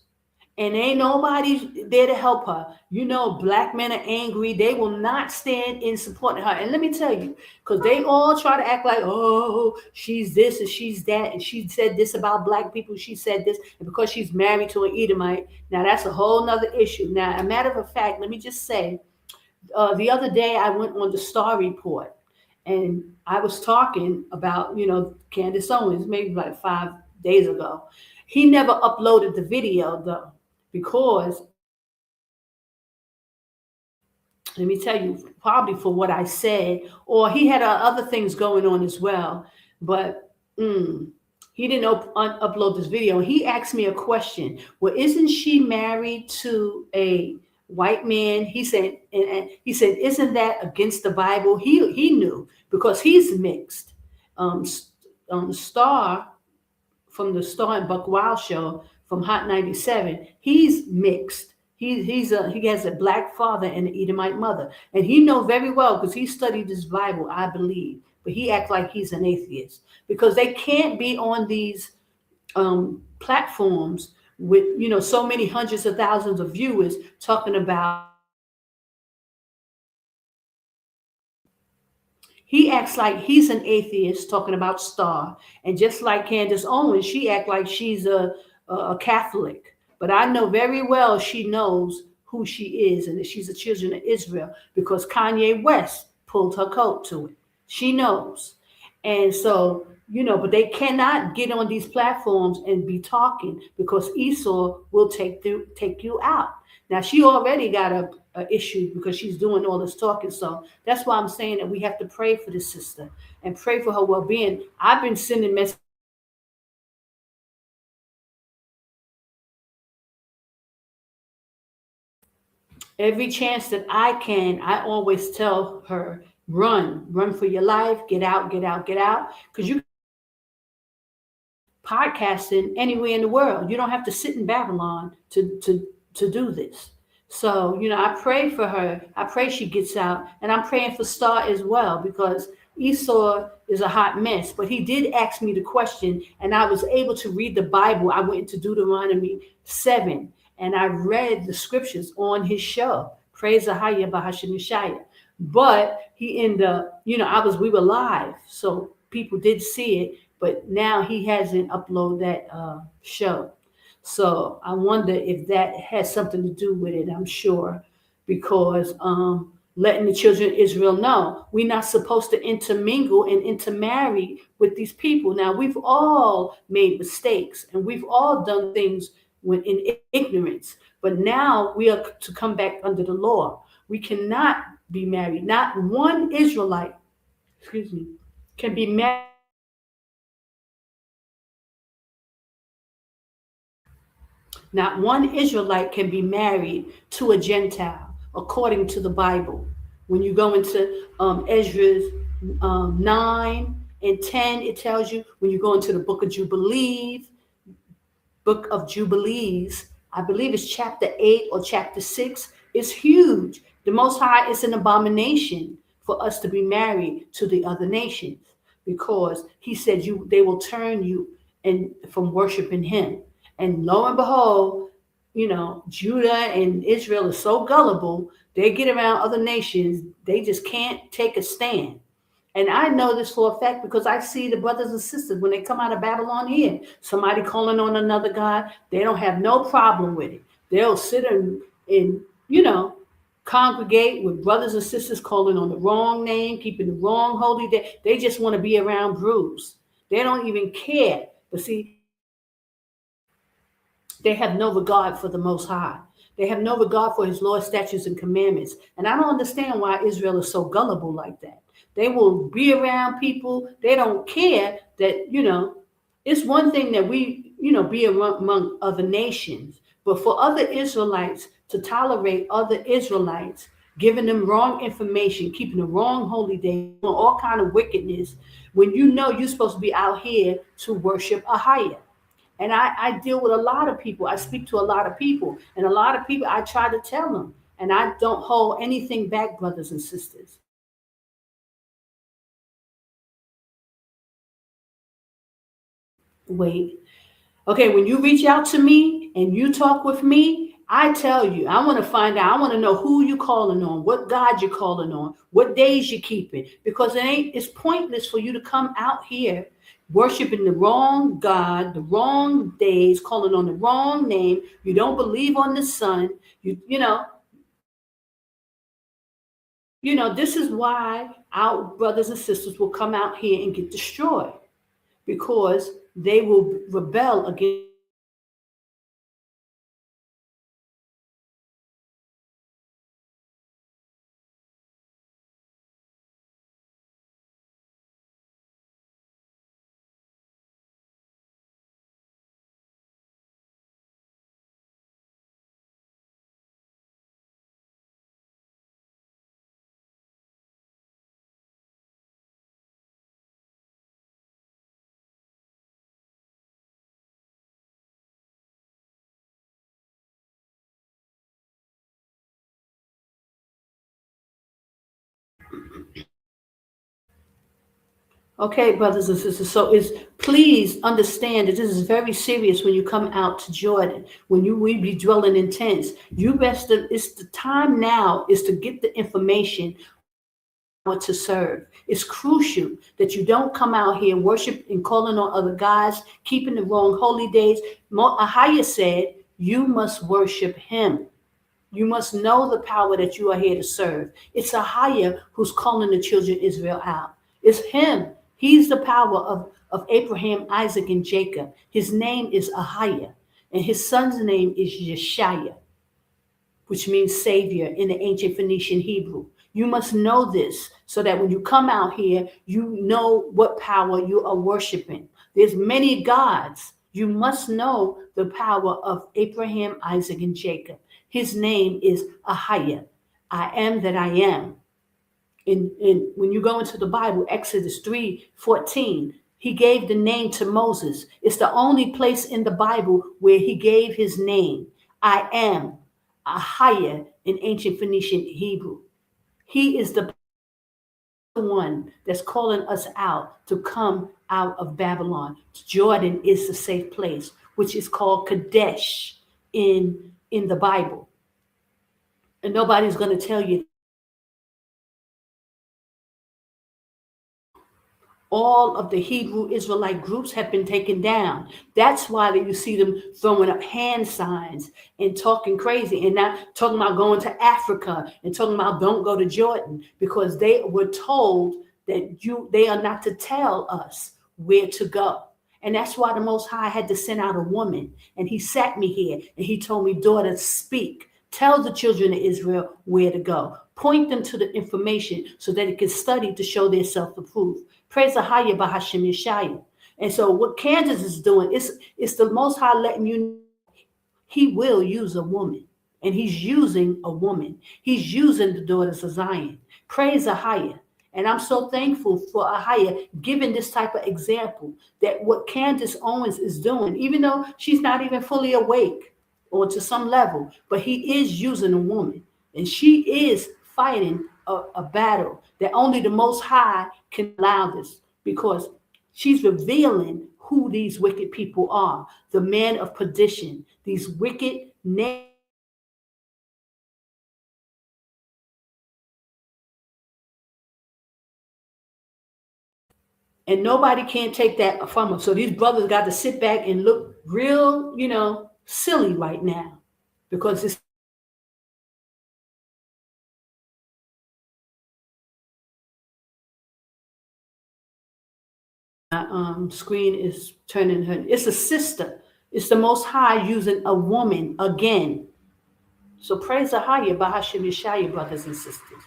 Speaker 1: And ain't nobody there to help her. You know, black men are angry. They will not stand in supporting her. And let me tell you, because they all try to act like, oh, she's this and she's that. And she said this about black people. She said this. And because she's married to an Edomite. Now, that's a whole nother issue. Now, a matter of fact, let me just say, the other day I went on the Star Report. And I was talking about, Candace Owens, maybe like 5 days ago. He never uploaded the video, though, because let me tell you, probably for what I said, or he had other things going on as well, but he didn't upload this video. He asked me a question. Well, isn't she married to a white man? He said, and he said, isn't that against the Bible? He knew because he's mixed. Star from the Star and Buck Wild show from Hot 97, he's mixed. He has a black father and an Edomite mother, and he knows very well because he studied this Bible, I believe. But he acts like he's an atheist because they can't be on these platforms with so many hundreds of thousands of viewers talking about. He acts like he's an atheist talking about Star, and just like Candace Owens, she acts like she's a Catholic. But I know very well she knows who she is and that she's a children of Israel because Kanye West pulled her coat to it. She knows. And so, but they cannot get on these platforms and be talking because Esau will take you out. Now, she already got a issue because she's doing all this talking. So that's why I'm saying that we have to pray for this sister and pray for her well-being. I've been sending messages. Every chance that I can, I always tell her, run for your life, get out. Because you podcasting anywhere in the world. You don't have to sit in Babylon to do this. So, I pray for her. I pray she gets out. And I'm praying for Star as well because Esau is a hot mess. But he did ask me the question, and I was able to read the Bible. I went into Deuteronomy 7. And I read the scriptures on his show. Praise AHAYAH by Yashaya. But he ended up, we were live. So people did see it. But now he hasn't uploaded that show. So I wonder if that has something to do with it. I'm sure. Because letting the children of Israel know we're not supposed to intermingle and intermarry with these people. Now, we've all made mistakes. And we've all done things when in ignorance, but now we are to come back under the law. We cannot be married. Not one Israelite, can be married. Not one Israelite can be married to a Gentile, according to the Bible. When you go into Ezra's 9 and 10, it tells you. When you go into the book of Jubilees, I believe it's chapter 8 or chapter 6. It's huge. The Most High is an abomination for us to be married to the other nations because he said they will turn you from worshiping him. And lo and behold, Judah and Israel is so gullible, they get around other nations. They just can't take a stand. And I know this for a fact because I see the brothers and sisters when they come out of Babylon here, somebody calling on another God, they don't have no problem with it. They'll sit and congregate with brothers and sisters calling on the wrong name, keeping the wrong holy day. They just want to be around brews. They don't even care. But see, they have no regard for the Most High. They have no regard for his law, statutes, and commandments. And I don't understand why Israel is so gullible like that. They will be around people. They don't care that, it's one thing that we, be among other nations, but for other Israelites to tolerate other Israelites, giving them wrong information, keeping the wrong holy day, all kind of wickedness, when you know you're supposed to be out here to worship AHAYAH. And I deal with a lot of people. I speak to a lot of people, and a lot of people I try to tell them, and I don't hold anything back, brothers and sisters. Wait. Okay, when you reach out to me and you talk with me, I tell you, I want to find out, I want to know who you calling on, what God you're calling on, what days you're keeping, because it's pointless for you to come out here worshiping the wrong God, the wrong days, calling on the wrong name. You don't believe on the Son. This is why our brothers and sisters will come out here and get destroyed, because they will rebel against. Okay, brothers and sisters. So please understand that this is very serious when you come out to Jordan. When we be dwelling in tents, it's the time now is to get the information what to serve. It's crucial that you don't come out here worship and calling on other gods, keeping the wrong holy days. AHAYAH said, you must worship him. You must know the power that you are here to serve. It's AHAYAH who's calling the children of Israel out. It's him. He's the power of Abraham, Isaac, and Jacob. His name is AHAYAH, and his son's name is Yashaya, which means Savior in the ancient Phoenician Hebrew. You must know this so that when you come out here, you know what power you are worshiping. There's many gods. You must know the power of Abraham, Isaac, and Jacob. His name is AHAYAH. I am that I am. When you go into the Bible, Exodus 3:14, he gave the name to Moses. It's the only place in the Bible where he gave his name. I am AHAYAH in ancient Phoenician Hebrew. He is the one that's calling us out to come out of Babylon. Jordan is the safe place, which is called Qadash in the Bible. And nobody's going to tell you. All of the Hebrew Israelite groups have been taken down. That's why you see them throwing up hand signs and talking crazy and not talking about going to Africa and talking about don't go to Jordan, because they were told that they are not to tell us where to go. And that's why the Most High had to send out a woman. And he sat me here and he told me, daughter, speak. Tell the children of Israel where to go. Point them to the information so that it can study to show their self-approved. Praise AHAYAH by Hashem Yashaya. And so what Candace is doing, it's the Most High letting you know he will use a woman. And he's using a woman. He's using the daughters of Zion. Praise AHAYAH. And I'm so thankful for AHAYAH giving this type of example that what Candace Owens is doing, even though she's not even fully awake or to some level, but he is using a woman. And she is fighting a battle that only the Most High can allow this, because she's revealing who these wicked people are, the men of perdition, these wicked men. And nobody can take that from them. So these brothers got to sit back and look real, silly right now, because it's screen is turning her. It's a sister. It's the Most High using a woman again. So praise AHAYAH by Hashem Yashaya, brothers and sisters.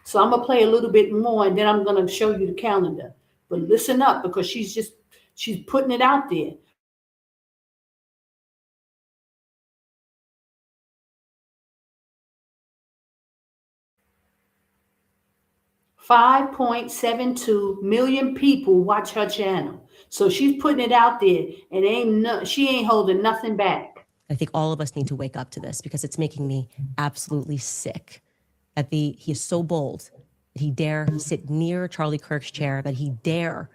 Speaker 1: So I'm gonna play a little bit more, and then I'm gonna show you the calendar. But listen up, because she's putting it out there. 5.72 million people watch her channel. So she's putting it out there, and she ain't holding nothing back.
Speaker 4: I think all of us need to wake up to this because it's making me absolutely sick that he is so bold that he dare sit near Charlie Kirk's chair, that he dare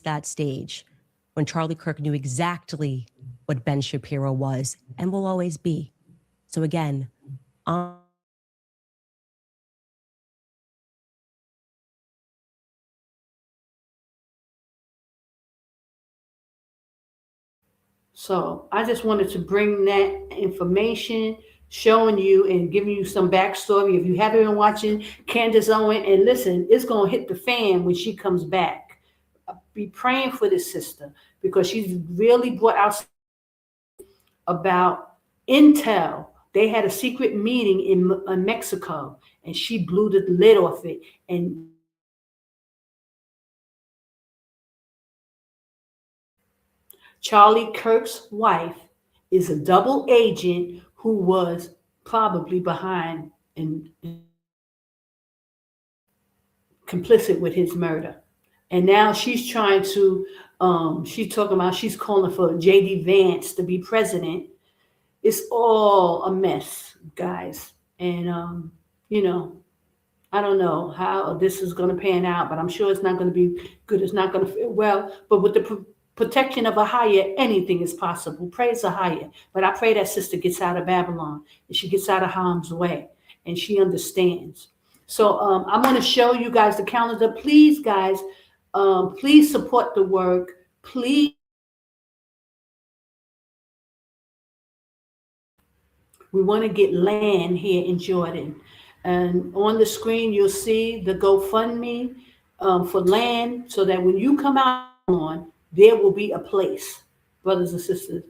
Speaker 4: that stage when Charlie Kirk knew exactly what Ben Shapiro was and will always be. So again,
Speaker 1: So I just wanted to bring that information, showing you and giving you some backstory. If you haven't been watching Candace Owens, and listen, it's gonna hit the fan when she comes back. Be praying for this sister, because she's really brought out about intel. They had a secret meeting in Mexico, and she blew the lid off it. And Charlie Kirk's wife is a double agent who was probably behind and complicit with his murder. And now she's trying to, she's talking about, she's calling for J.D. Vance to be president. It's all a mess, guys. And, you know, I don't know how this is going to pan out, but I'm sure it's not going to be good. It's not going to fit well. But with the protection of AHAYAH, anything is possible. Praise AHAYAH. But I pray that sister gets out of Babylon and she gets out of harm's way and she understands. So I'm going to show you guys the calendar. Please, guys, please support the work. Please. We want to get land here in Jordan. And on the screen, you'll see the GoFundMe for land, so that when you come out on, there will be a place, brothers and sisters.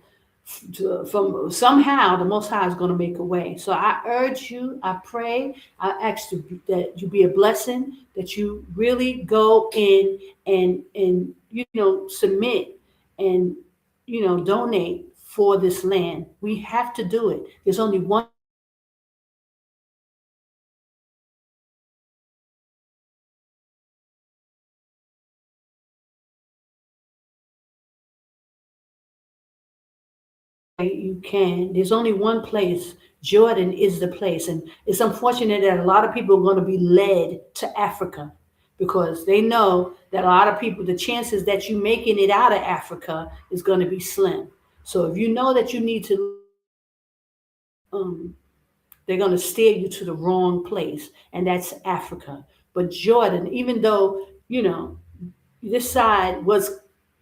Speaker 1: From somehow, the Most High is going to make a way. So I urge you, I pray, I ask you that you be a blessing, that you really go in and submit and donate for this land. We have to do it. There's only one. You can. There's only one place. Jordan is the place. And it's unfortunate that a lot of people are going to be led to Africa, because they know that a lot of people, the chances that you making it out of Africa is going to be slim. So if you know that you need to, they're going to steer you to the wrong place, and that's Africa. But Jordan, even though, this side was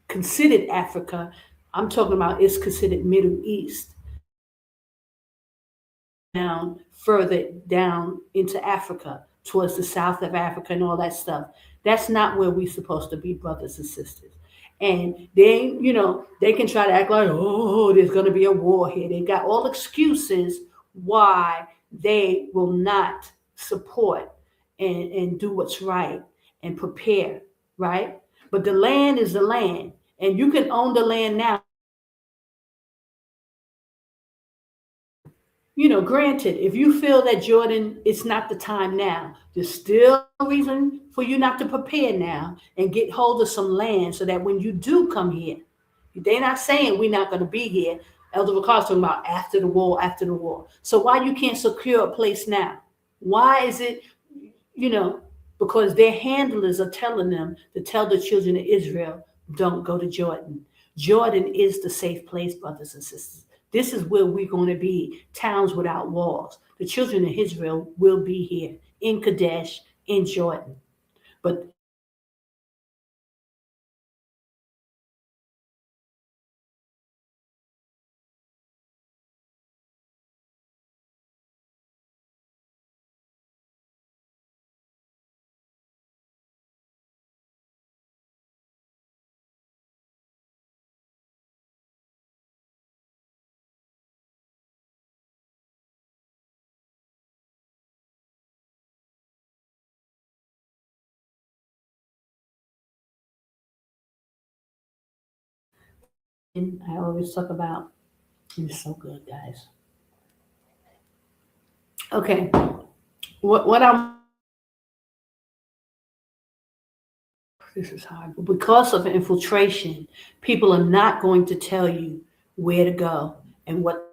Speaker 1: considered Africa, I'm talking about it's considered Middle East. Down further down into Africa, towards the south of Africa and all that stuff. That's not where we're supposed to be, brothers and sisters. And they can try to act like, oh, there's going to be a war here. They got all excuses why they will not support and do what's right and prepare, right? But the land is the land, and you can own the land now. Granted, if you feel that Jordan, it's not the time now, there's still a reason for you not to prepare now and get hold of some land, so that when you do come here, they're not saying we're not going to be here. Elder Ricard's talking about after the war, after the war. So why you can't secure a place now? Why is it, because their handlers are telling them to tell the children of Israel, don't go to Jordan. Jordan is the safe place, brothers and sisters. This is where we're going to be, towns without walls. The children of Israel will be here in Qadash, in Jordan. But And I always talk about. It's so good, guys. Okay, what I'm. This is hard. Because of infiltration, people are not going to tell you where to go and what.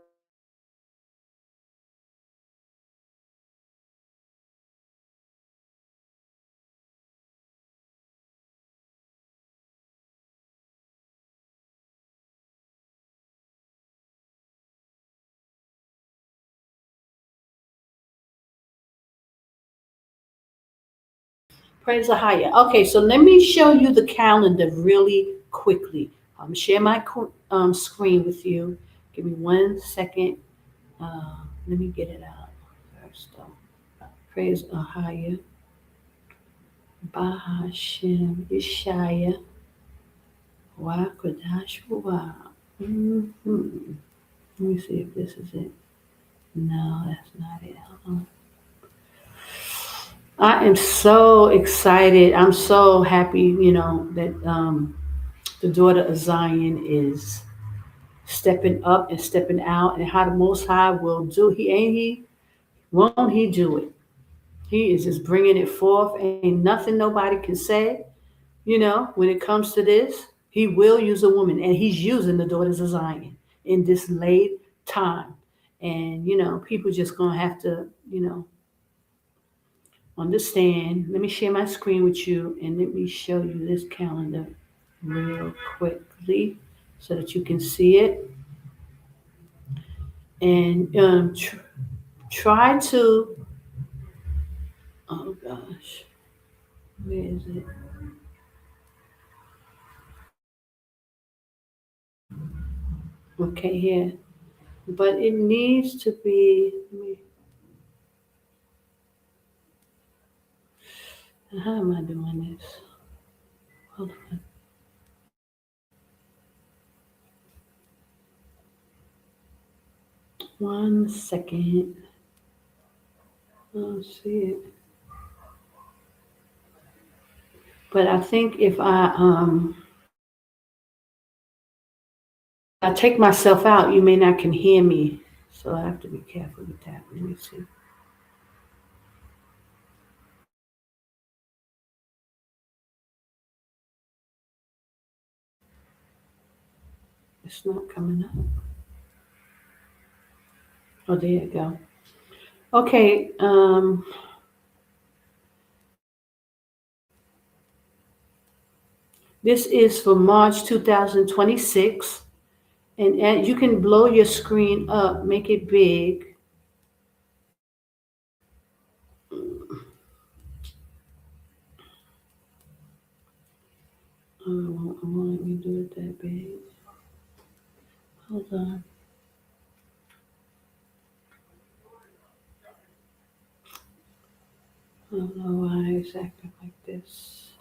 Speaker 1: Praise AHAYAH. Okay, so let me show you the calendar really quickly. Share my screen with you. Give me 1 second. Let me get it out first. Praise AHAYAH. Bahashem Yashaya. Wa Qadash. Mhm. Let me see if this is it. No, that's not it. Hold on. I am so excited. I'm so happy, that the daughter of Zion is stepping up and stepping out, and how the Most High will do. Won't he do it? He is just bringing it forth. Ain't nothing nobody can say. When it comes to this, he will use a woman, and he's using the daughters of Zion in this late time. And people just gonna have to, understand. Let me share my screen with you, and let me show you this calendar real quickly so that you can see it. And try to. Oh gosh, where is it? Okay, here. But it needs to be. How am I doing this? Hold on. 1 second. I don't see it. But I think if I take myself out, you may not can hear me. So I have to be careful with that. Let me see. It's not coming up. Oh, there you go. Okay. This is for March 2026. And you can blow your screen up, make it big. I won't let me do it that big. Hold on. I don't know why it's acting like this.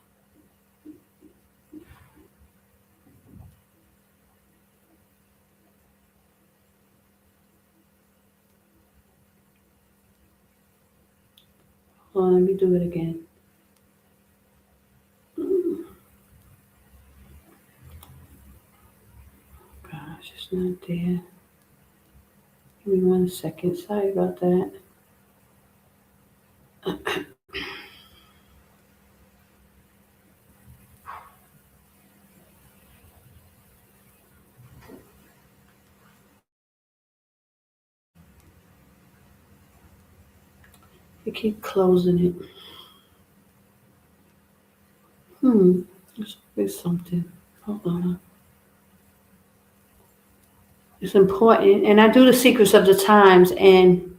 Speaker 1: Hold on, let me do it again. Gosh, it's not there. Give me 1 second. Sorry about that. You keep closing it. There's always something. Hold on. It's important. And I do the secrets of the times. And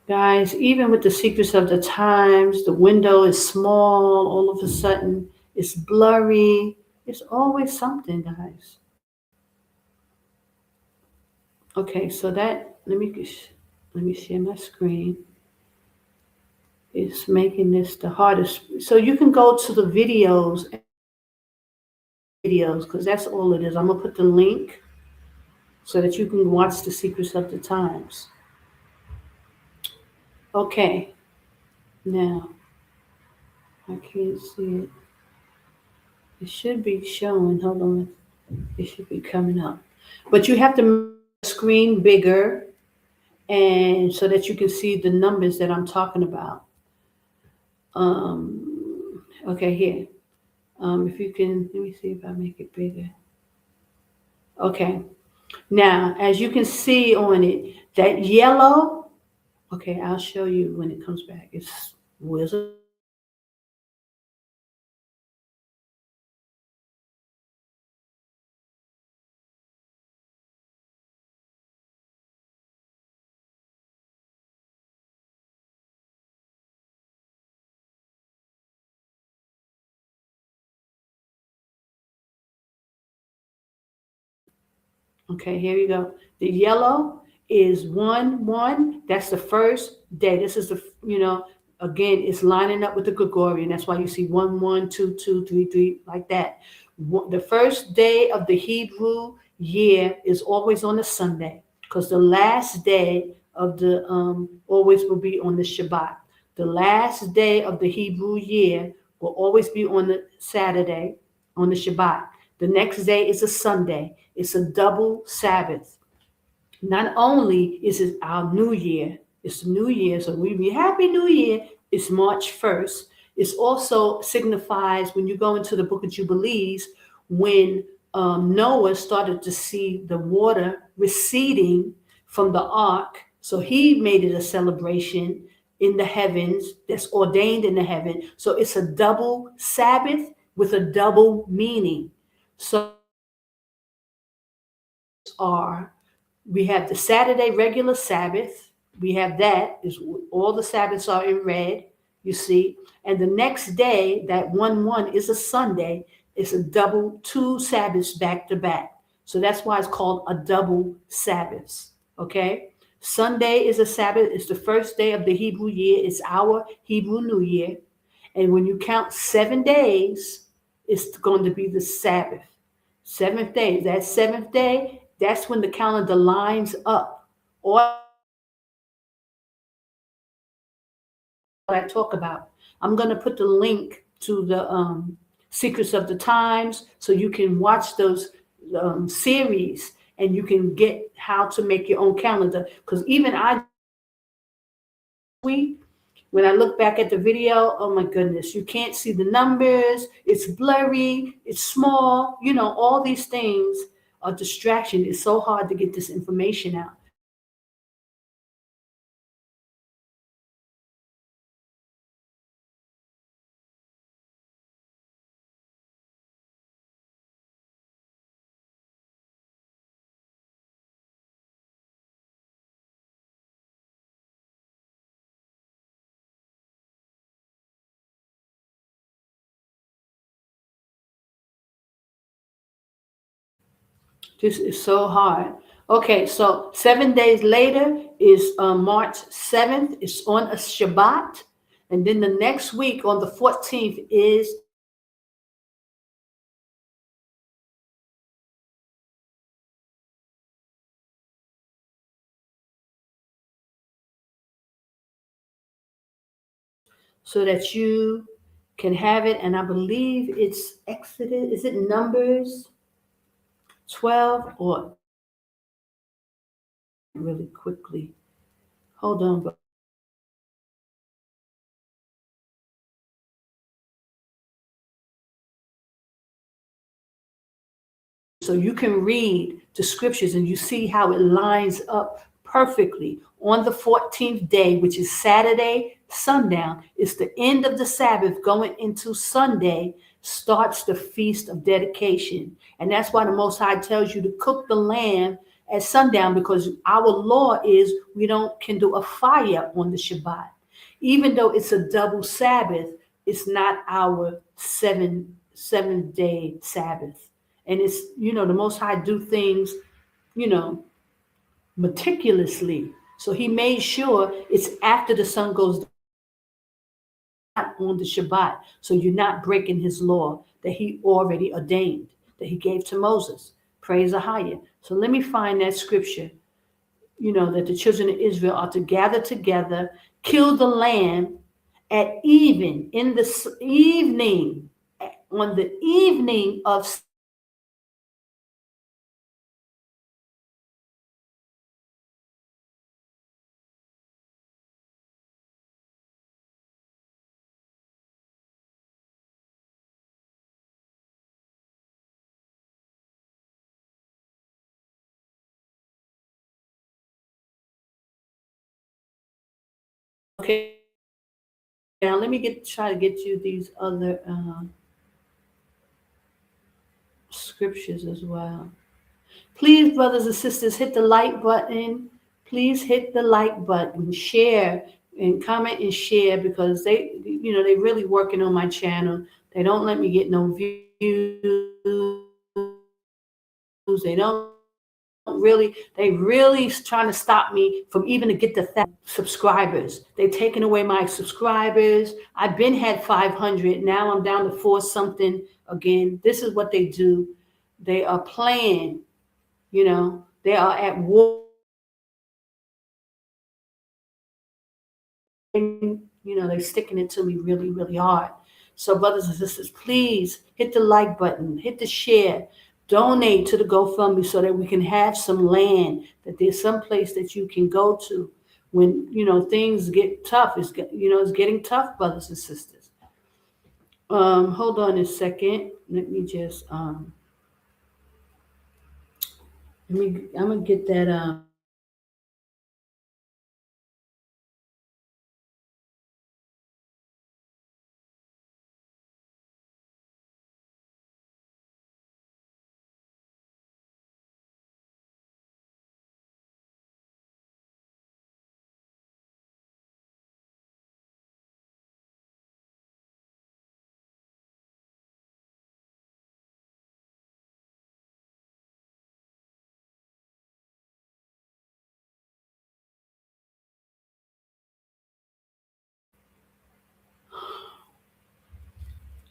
Speaker 1: guys, even with the secrets of the times, the window is small. All of a sudden, it's blurry. It's always something, guys. Okay, so let me share my screen. It's making this the hardest. So you can go to the videos, because that's all it is. I'm gonna put the link so that you can watch the secrets of the times. Okay, now I can't see it. It should be showing. Hold on. It should be coming up. But you have to make the screen bigger and so that you can see the numbers that I'm talking about. Okay, here. If you can, let me see if I make it bigger. Okay. Now, as you can see on it, that yellow, okay, I'll show you when it comes back. It's wizard. Okay, here you go. The yellow is 1 1. That's the first day. This is again, it's lining up with the Gregorian. That's why you see 1 1 2 2 3 3 like that. The first day of the Hebrew year is always on a Sunday because the last day of the always will be on the Shabbat. The last day of the Hebrew year will always be on the Saturday, on the Shabbat. The next day is a Sunday. It's a double Sabbath. Not only is it our new year, it's the new year, so we be happy new year. It's March 1st. It also signifies when you go into the book of Jubilees, when Noah started to see the water receding from the ark. So he made it a celebration in the heavens that's ordained in the heaven. So it's a double Sabbath with a double meaning. So are we have the Saturday regular Sabbath. We have that is all the Sabbaths are in red, you see. And the next day, that 1 1 is a Sunday. It's a double two Sabbaths back to back. So that's why it's called a double Sabbath. Okay. Sunday is a Sabbath. It's the first day of the Hebrew year. It's our Hebrew New Year. And when you count 7 days, it's going to be the Sabbath. Seventh day. That seventh day, that's when the calendar lines up. All I talk about. I'm going to put the link to the Secrets of the Times so you can watch those series and you can get how to make your own calendar. Because even when I look back at the video, oh my goodness, you can't see the numbers. It's blurry. It's small. All these things are distraction. It's so hard to get this information out. This is so hard. Okay, so 7 days later is March 7th. It's on a Shabbat. And then the next week on the 14th is so that you can have it. And I believe it's Exodus. Is it Numbers 12 or really quickly? Hold on. So you can read the scriptures and you see how it lines up perfectly. On the 14th day, which is Saturday, sundown, it's the end of the Sabbath going into Sunday, starts the Feast of Dedication. And that's why the Most High tells you to cook the lamb at sundown, because our law is we can do a fire on the Shabbat. Even though it's a double Sabbath, it's not our seven-day Sabbath. And it's, the Most High do things, you know, meticulously. So he made sure it's after the sun goes down, not on the Shabbat. So you're not breaking his law that he already ordained, that he gave to Moses. Praise AHAYAH. So let me find that scripture, that the children of Israel are to gather together, kill the lamb at even, in the evening, on the evening of Okay, now let me try to get you these other scriptures as well. Please, brothers and sisters, hit the like button. Please hit the like button, share and comment and share, because they really working on my channel. They don't let me get no views. They really trying to stop me from even to get the subscribers. They taking away my subscribers. I've been had 500. Now I'm down to 4 something again. This is what they do. They are playing, they are at war. They're sticking it to me really, really hard. So, brothers and sisters, please hit the like button, hit the share, donate to the GoFundMe so that we can have some land, that there's some place that you can go to when things get tough. It's getting tough, brothers and sisters. Hold on a second. Let me just I'm gonna get that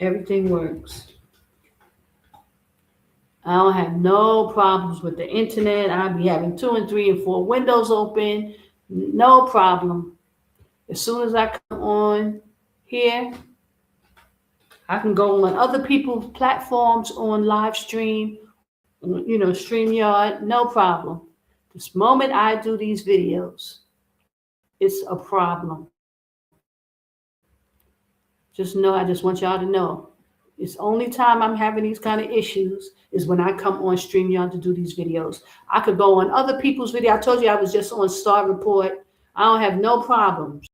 Speaker 1: everything works. I don't have no problems with the internet. I'll be having 2 and 3 and 4 windows open. No problem. As soon as I come on here, I can go on other people's platforms on live stream, StreamYard, no problem. This moment I do these videos, it's a problem. Just know, I just want y'all to know. It's only time I'm having these kind of issues is when I come on StreamYard to do these videos. I could go on other people's video. I told you I was just on Star Report. I don't have no problems.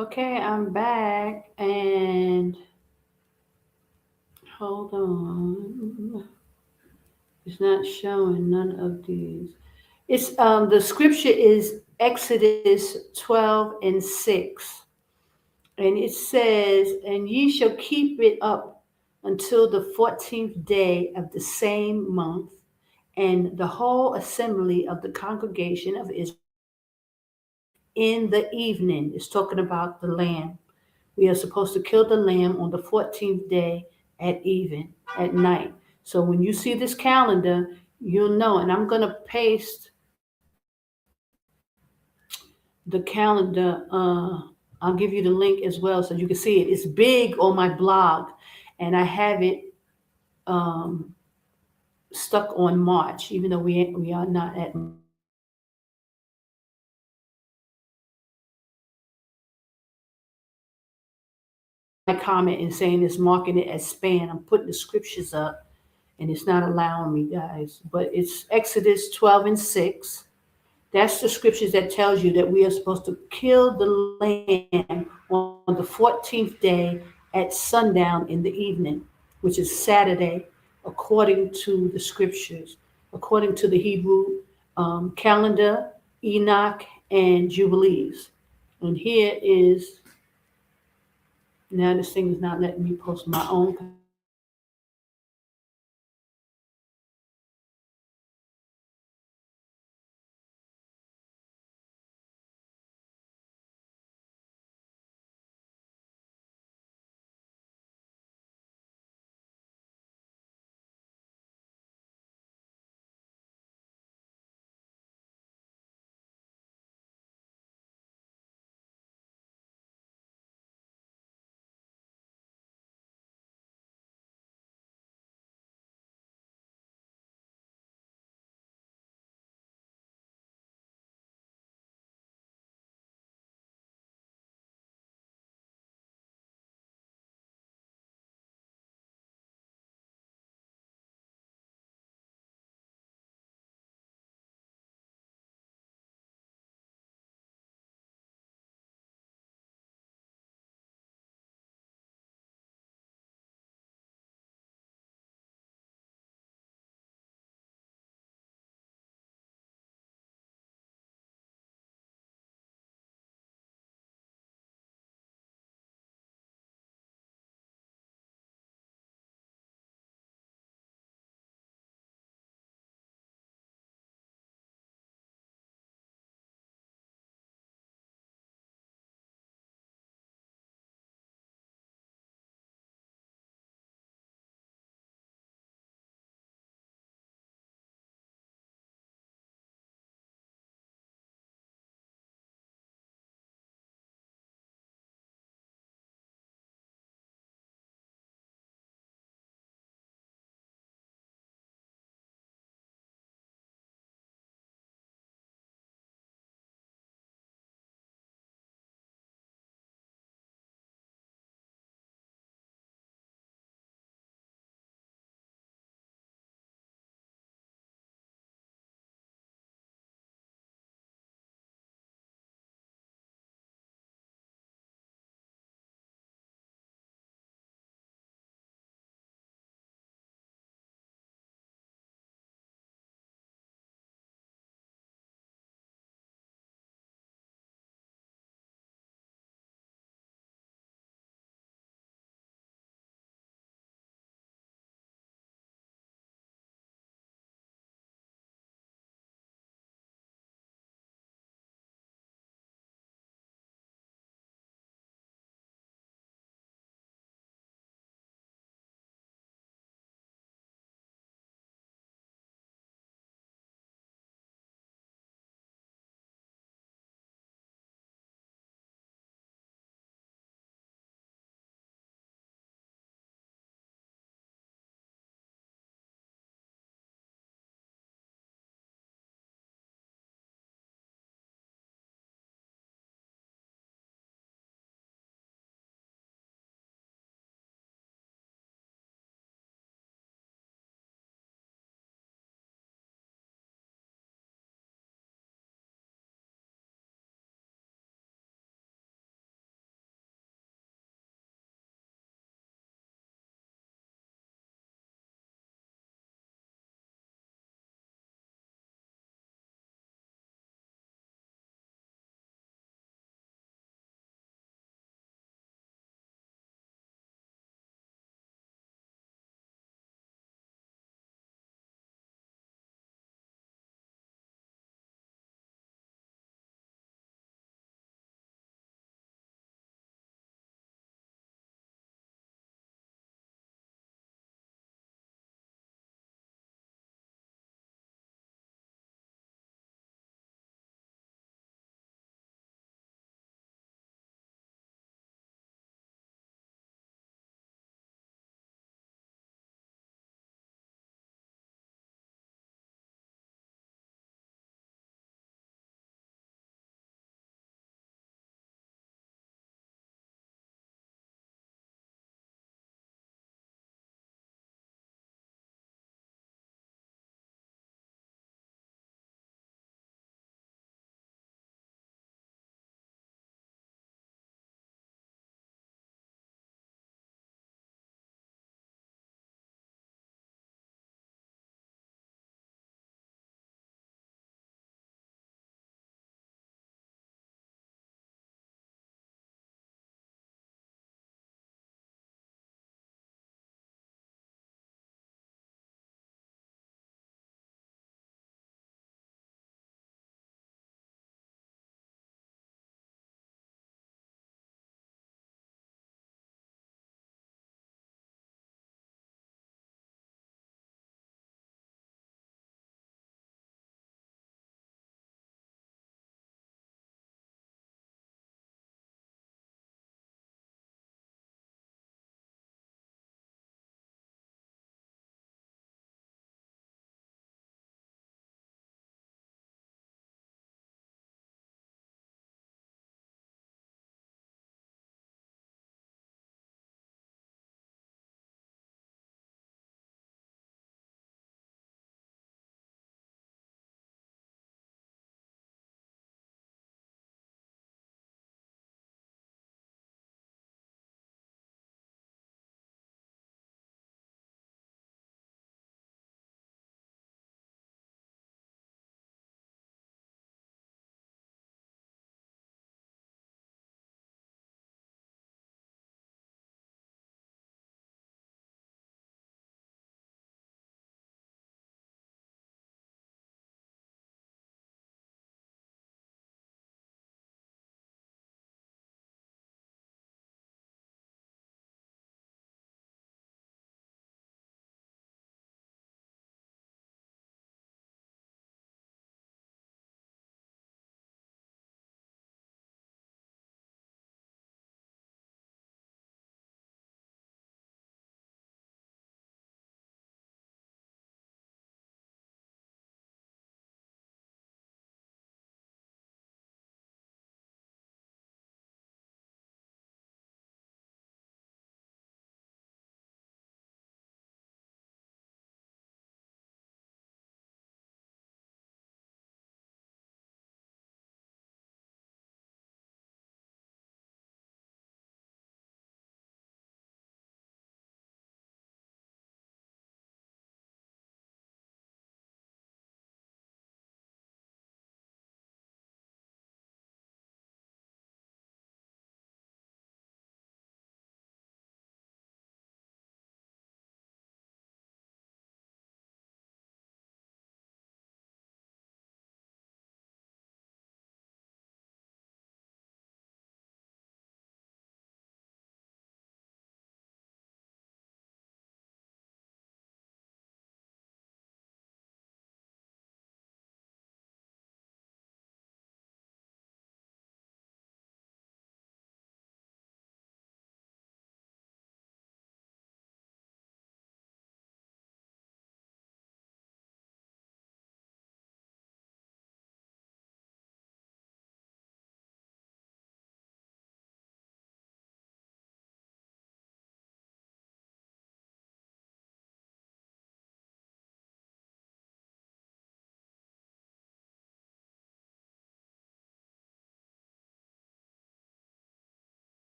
Speaker 1: Okay, I'm back and hold on. It's not showing none of these. It's the scripture is Exodus 12 and 6. And it says, and ye shall keep it up until the 14th day of the same month, and the whole assembly of the congregation of Israel in the evening. It's talking about the lamb. We are supposed to kill the lamb on the 14th day at even, at night. So when you see this calendar, you'll know. And I'm going to paste the calendar. I'll give you the link as well so you can see it. It's big on my blog, and I have it um, stuck on March, even though we are not at my comment and saying it's marking it as spam. I'm putting the scriptures up and it's not allowing me, guys. But it's Exodus 12 and 6. That's the scriptures that tells you that we are supposed to kill the lamb on the 14th day at sundown in the evening, which is Saturday, according to the scriptures, according to the Hebrew calendar, Enoch, and Jubilees. And here is, now this thing is not letting me post my own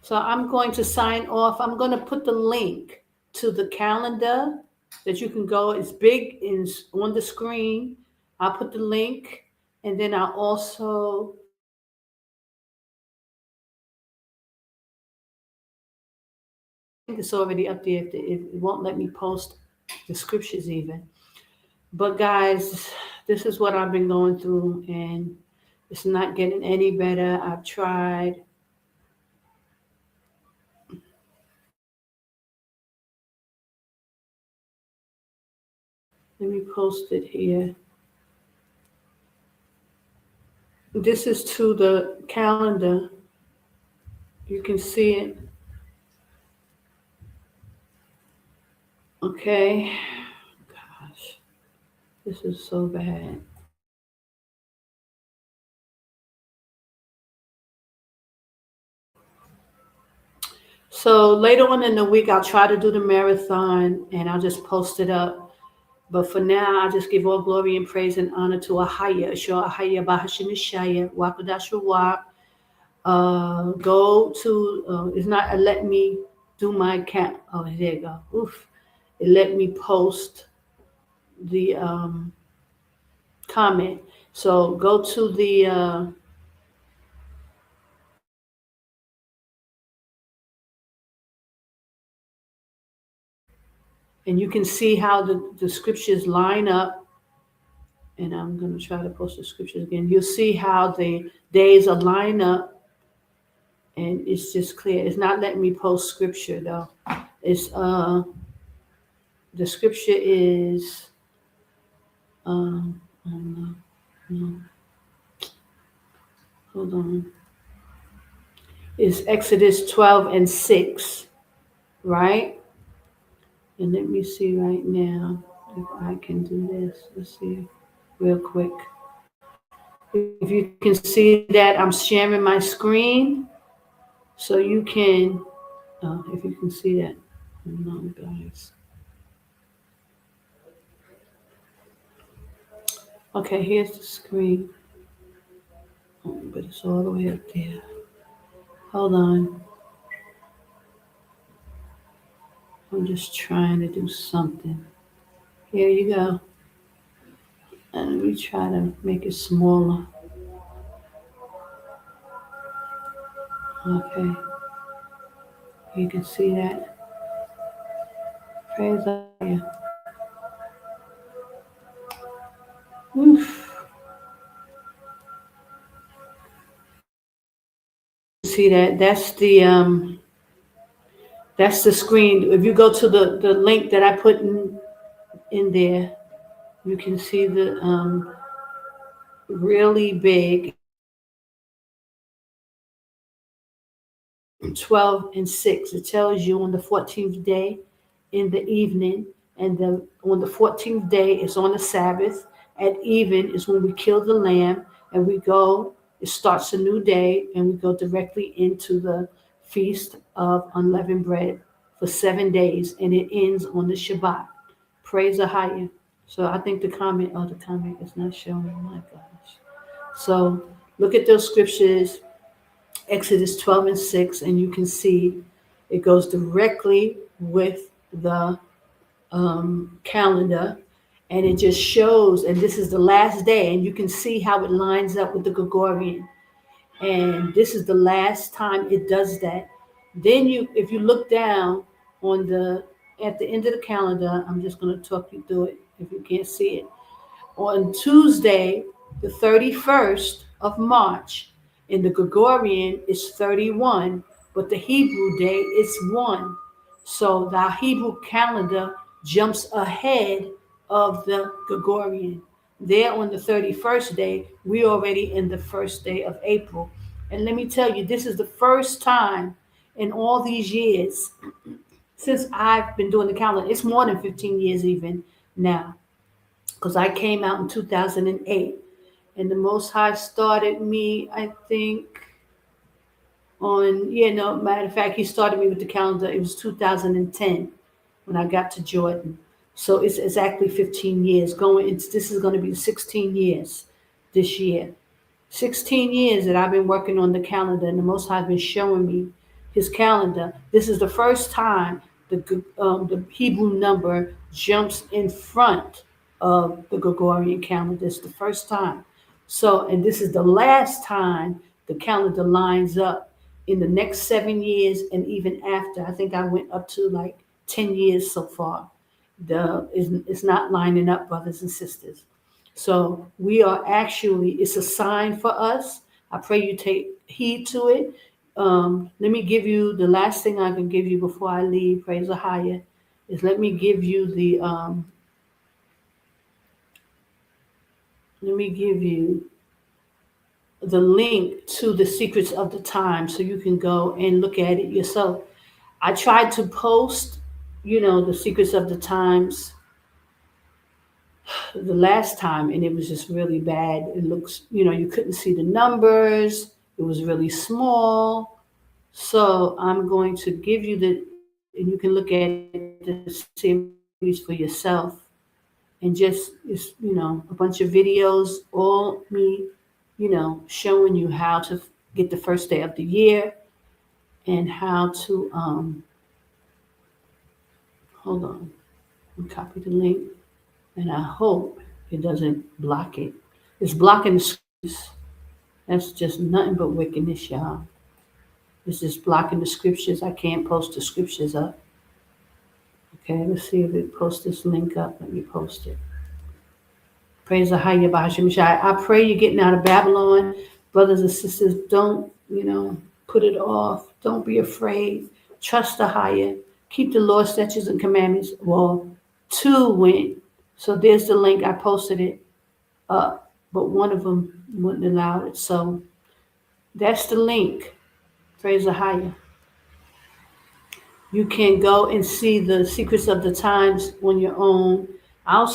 Speaker 1: So I'm going to sign off. I'm going to put the link to the calendar that you can go. It's big, is on the screen. I'll put the link, and then I'll also it's already up there. It won't let me post the scriptures even. But guys, this is what I've been going through, and it's not getting any better. I've tried. Let me post it here. This is to the calendar. You can see it. Okay. Gosh, this is so bad. So later on in the week, I'll try to do the marathon and I'll just post it up. But for now, I just give all glory and praise and honor to AHAYAH, AHAYAH, Bahashem Yashaya, Qadash, Rawach. Go to, it's not let me do my count. Oh, there you go. Oof. It let me post the comment. So go to the and you can see how the scriptures line up. And I'm going to try to post the scriptures again. You'll see how the days are lined up, and it's just clear. It's not letting me post scripture though. It's the scripture is no, hold on. It's Exodus 12:6, right? And let me see right now if I can do this. Let's see real quick. If you can see that, I'm sharing my screen so you can, if you can see that. No, guys. Okay, here's the screen. Oh, but it's all the way up there. Hold on. I'm just trying to do something. Here you go. And let me try to make it smaller. Okay. You can see that. Praise God. Oof. See that? That's the screen. If you go to the link that I put in there, you can see the really big 12:6. It tells you on the 14th day in the evening, and on the 14th day is on the Sabbath. At even is when we kill the lamb, and we go. It starts a new day, and we go directly into the feast of unleavened bread for 7 days, and it ends on the Shabbat. Praise AHAYAH. So I think the comment is not showing. My gosh. So look at those scriptures. Exodus 12:6, and you can see it goes directly with the calendar, and it just shows, and this is the last day, and you can see how it lines up with the Gregorian, and this is the last time it does that. Then if you look down at the end of the calendar, I'm just going to talk you through it if you can't see it. On Tuesday, the 31st of March, in the Gregorian is 31, but the Hebrew day is 1. So the Hebrew calendar jumps ahead of the Gregorian. There on the 31st day, we're already in the first day of April. And let me tell you, this is the first time in all these years since I've been doing the calendar. It's more than 15 years even now, because I came out in 2008. And the Most High started me, I think, matter of fact, he started me with the calendar. It was 2010 when I got to Jordan. So it's exactly 15 years. This is going to be 16 years this year. 16 years that I've been working on the calendar, and the Most High has been showing me his calendar, this is the first time the Hebrew number jumps in front of the Gregorian calendar. It's the first time. So, and this is the last time the calendar lines up in the next 7 years and even after. I think I went up to like 10 years so far. It's not lining up, brothers and sisters. So we are actually, it's a sign for us. I pray you take heed to it. Let me give you the last thing I can give you before I leave. Praise AHAYAH. Is let me give you the link to the Secrets of the Time so you can go and look at it yourself. I tried to post, the Secrets of the Times the last time, and it was just really bad. It looks, you couldn't see the numbers. It was really small. So I'm going to give you and you can look at the series for yourself. And just, a bunch of videos, all me, showing you how to get the first day of the year and how to, hold on, copy the link. And I hope it doesn't block it. It's blocking the scriptures. That's just nothing but wickedness, y'all. It's just blocking the scriptures. I can't post the scriptures up. Okay, let's see if it posts this link up. Let me post it. Praise AHAYAH Bahashim Shai. I pray you're getting out of Babylon. Brothers and sisters, don't, put it off. Don't be afraid. Trust AHAYAH. Keep the law, statutes, and commandments. Well, 2 went. So there's the link. I posted it up, but one of them wouldn't allow it. So that's the link. Praise AHAYAH. You can go and see the Secrets of the Times on your own. I'll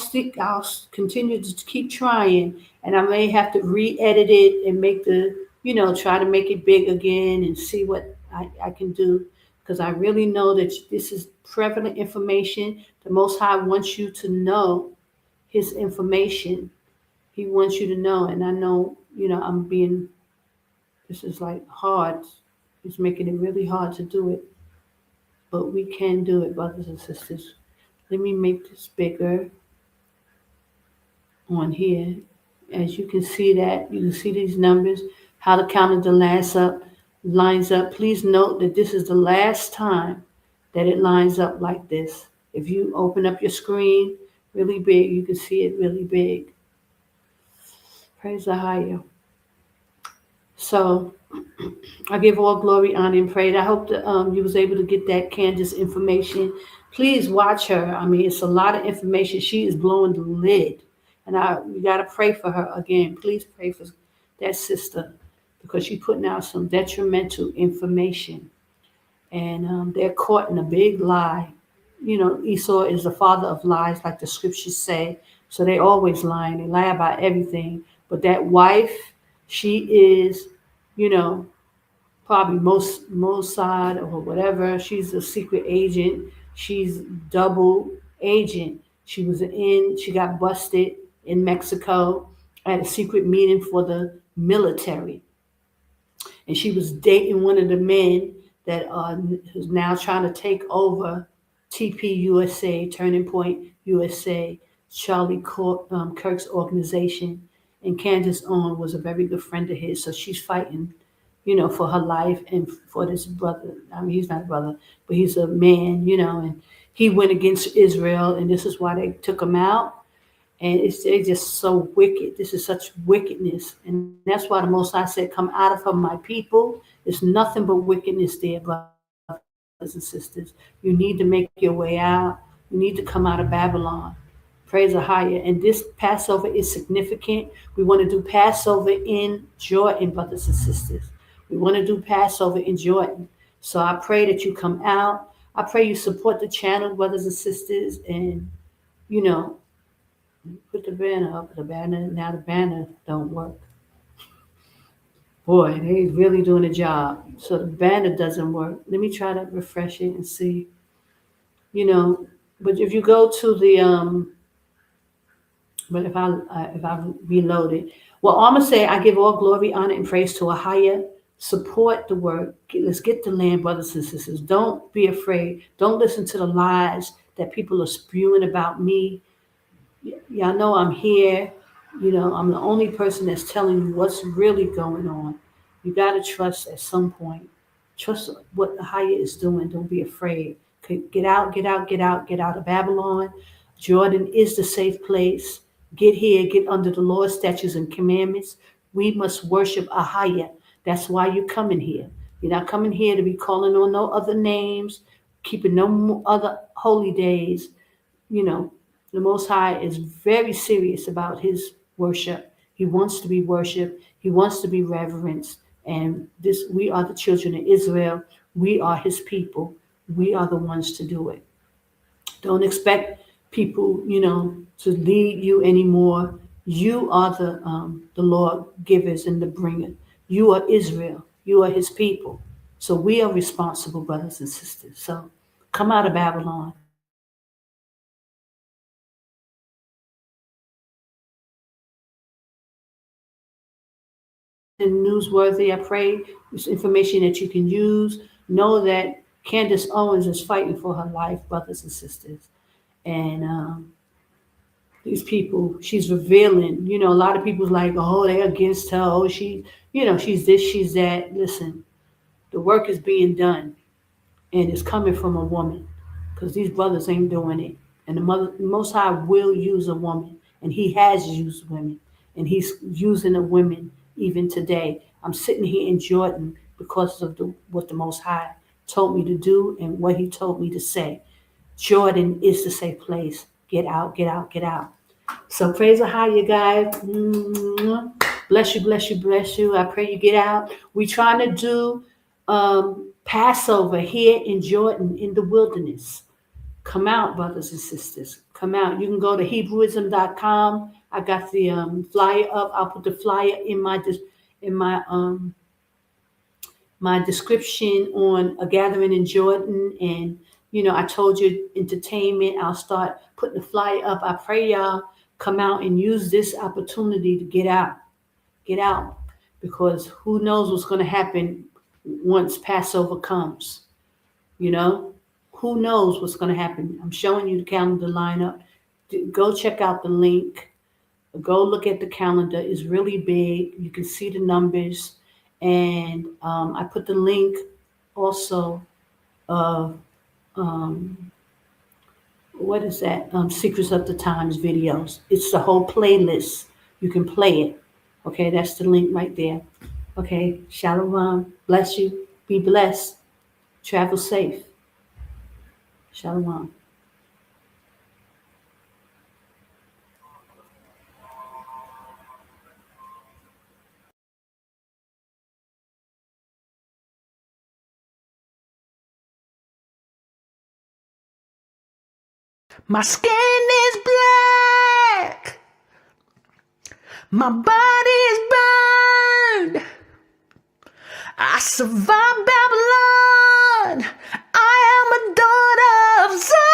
Speaker 1: continue to keep trying, and I may have to re-edit it and make try to make it big again and see what I can do, because I really know that this is prevalent information. The Most High wants you to know his information. He wants you to know, and I know, this is like hard. It's making it really hard to do it. But we can do it, brothers and sisters. Let me make this bigger on here. As you can see you can see these numbers, how the calendar lines up. Please note that this is the last time that it lines up like this. If you open up your screen really big, you can see it really big. Praise AHAYAH. So I give all glory, honor, and praise. I hope that you was able to get that Candace information. Please watch her. I mean, it's a lot of information. She is blowing the lid. And we got to pray for her again. Please pray for that sister, because she's putting out some detrimental information. And they're caught in a big lie. Esau is the father of lies, like the scriptures say. So they always lying. They lie about everything. But that wife, she is, probably Mossad or whatever. She's a secret agent. She's double agent. She got busted in Mexico at a secret meeting for the military. And she was dating one of the men that is now trying to take over TP USA, Turning Point USA, Charlie Kirk's organization. And Candace Owens was a very good friend of his. So she's fighting, for her life and for this brother. I mean, he's not a brother, but he's a man, and he went against Israel. And this is why they took him out. And they're just so wicked. This is such wickedness. And that's why the Most High said, come out of her, my people. There's nothing but wickedness there, brothers and sisters. You need to make your way out. You need to come out of Babylon. Praise AHAYAH. And this Passover is significant. We want to do Passover in Jordan, brothers and sisters. We want to do Passover in Jordan. So I pray that you come out. I pray you support the channel, brothers and sisters. And, put the banner up. The banner don't work. Boy, they really doing a job. So the banner doesn't work. Let me try to refresh it and see. But if you go to the but if I reload it, well, I'm gonna say I give all glory, honor, and praise to AHAYAH. Support the work. Let's get the land, brothers and sisters. Don't be afraid. Don't listen to the lies that people are spewing about me. Y'all know I'm here. I'm the only person that's telling you what's really going on. You got to trust at some point. Trust what the Haya is doing. Don't be afraid. Okay, get out, get out, get out, get out of Babylon. Jordan is the safe place. Get here, get under the Lord's statutes and commandments. We must worship Ahaya. That's why you're coming here. You're not coming here to be calling on no other names, keeping no other holy days. You know, the Most High is very serious about his worship. He wants to be worshiped. He wants to be reverenced. And this, we are the children of Israel. We are his people. We are the ones to do it. Don't expect people, to lead you anymore. You are the Lord givers and the bringer. You are Israel. You are his people. So we are responsible, brothers and sisters. So come out of Babylon. And newsworthy. I pray it's information that you can use. Know that Candace Owens is fighting for her life, brothers and sisters. And these people, she's revealing. A lot of people's like, oh, they're against her. Oh, she's this, she's that. Listen, the work is being done, and it's coming from a woman, because these brothers ain't doing it. And the Most High will use a woman, and he has used women, and he's using the women even today. I'm sitting here in Jordan because of what the Most High told me to do and what he told me to say. Jordan is the safe place. Get out, get out, get out. So praise the high, you guys. Bless you, bless you, bless you. I pray you get out. We're trying to do Passover here in Jordan in the wilderness. Come out, brothers and sisters. Come out. You can go to Hebrewism.com. I got the flyer up. I'll put the flyer in my description on a gathering in Jordan. And I told you entertainment. I'll start putting the flyer up. I pray y'all come out and use this opportunity to get out. Get out. Because who knows what's going to happen once Passover comes. Who knows what's going to happen. I'm showing you the calendar lineup. Go check out the link. Go look at the calendar. It's really big. You can see the numbers. And I put the link also of, what is that? Secrets of the Times videos. It's the whole playlist. You can play it. Okay, that's the link right there. Okay, Shalom. Bless you. Be blessed. Travel safe. Shalom.
Speaker 7: My skin is black. My body is burned. I survived Babylon. I am a daughter of Zion.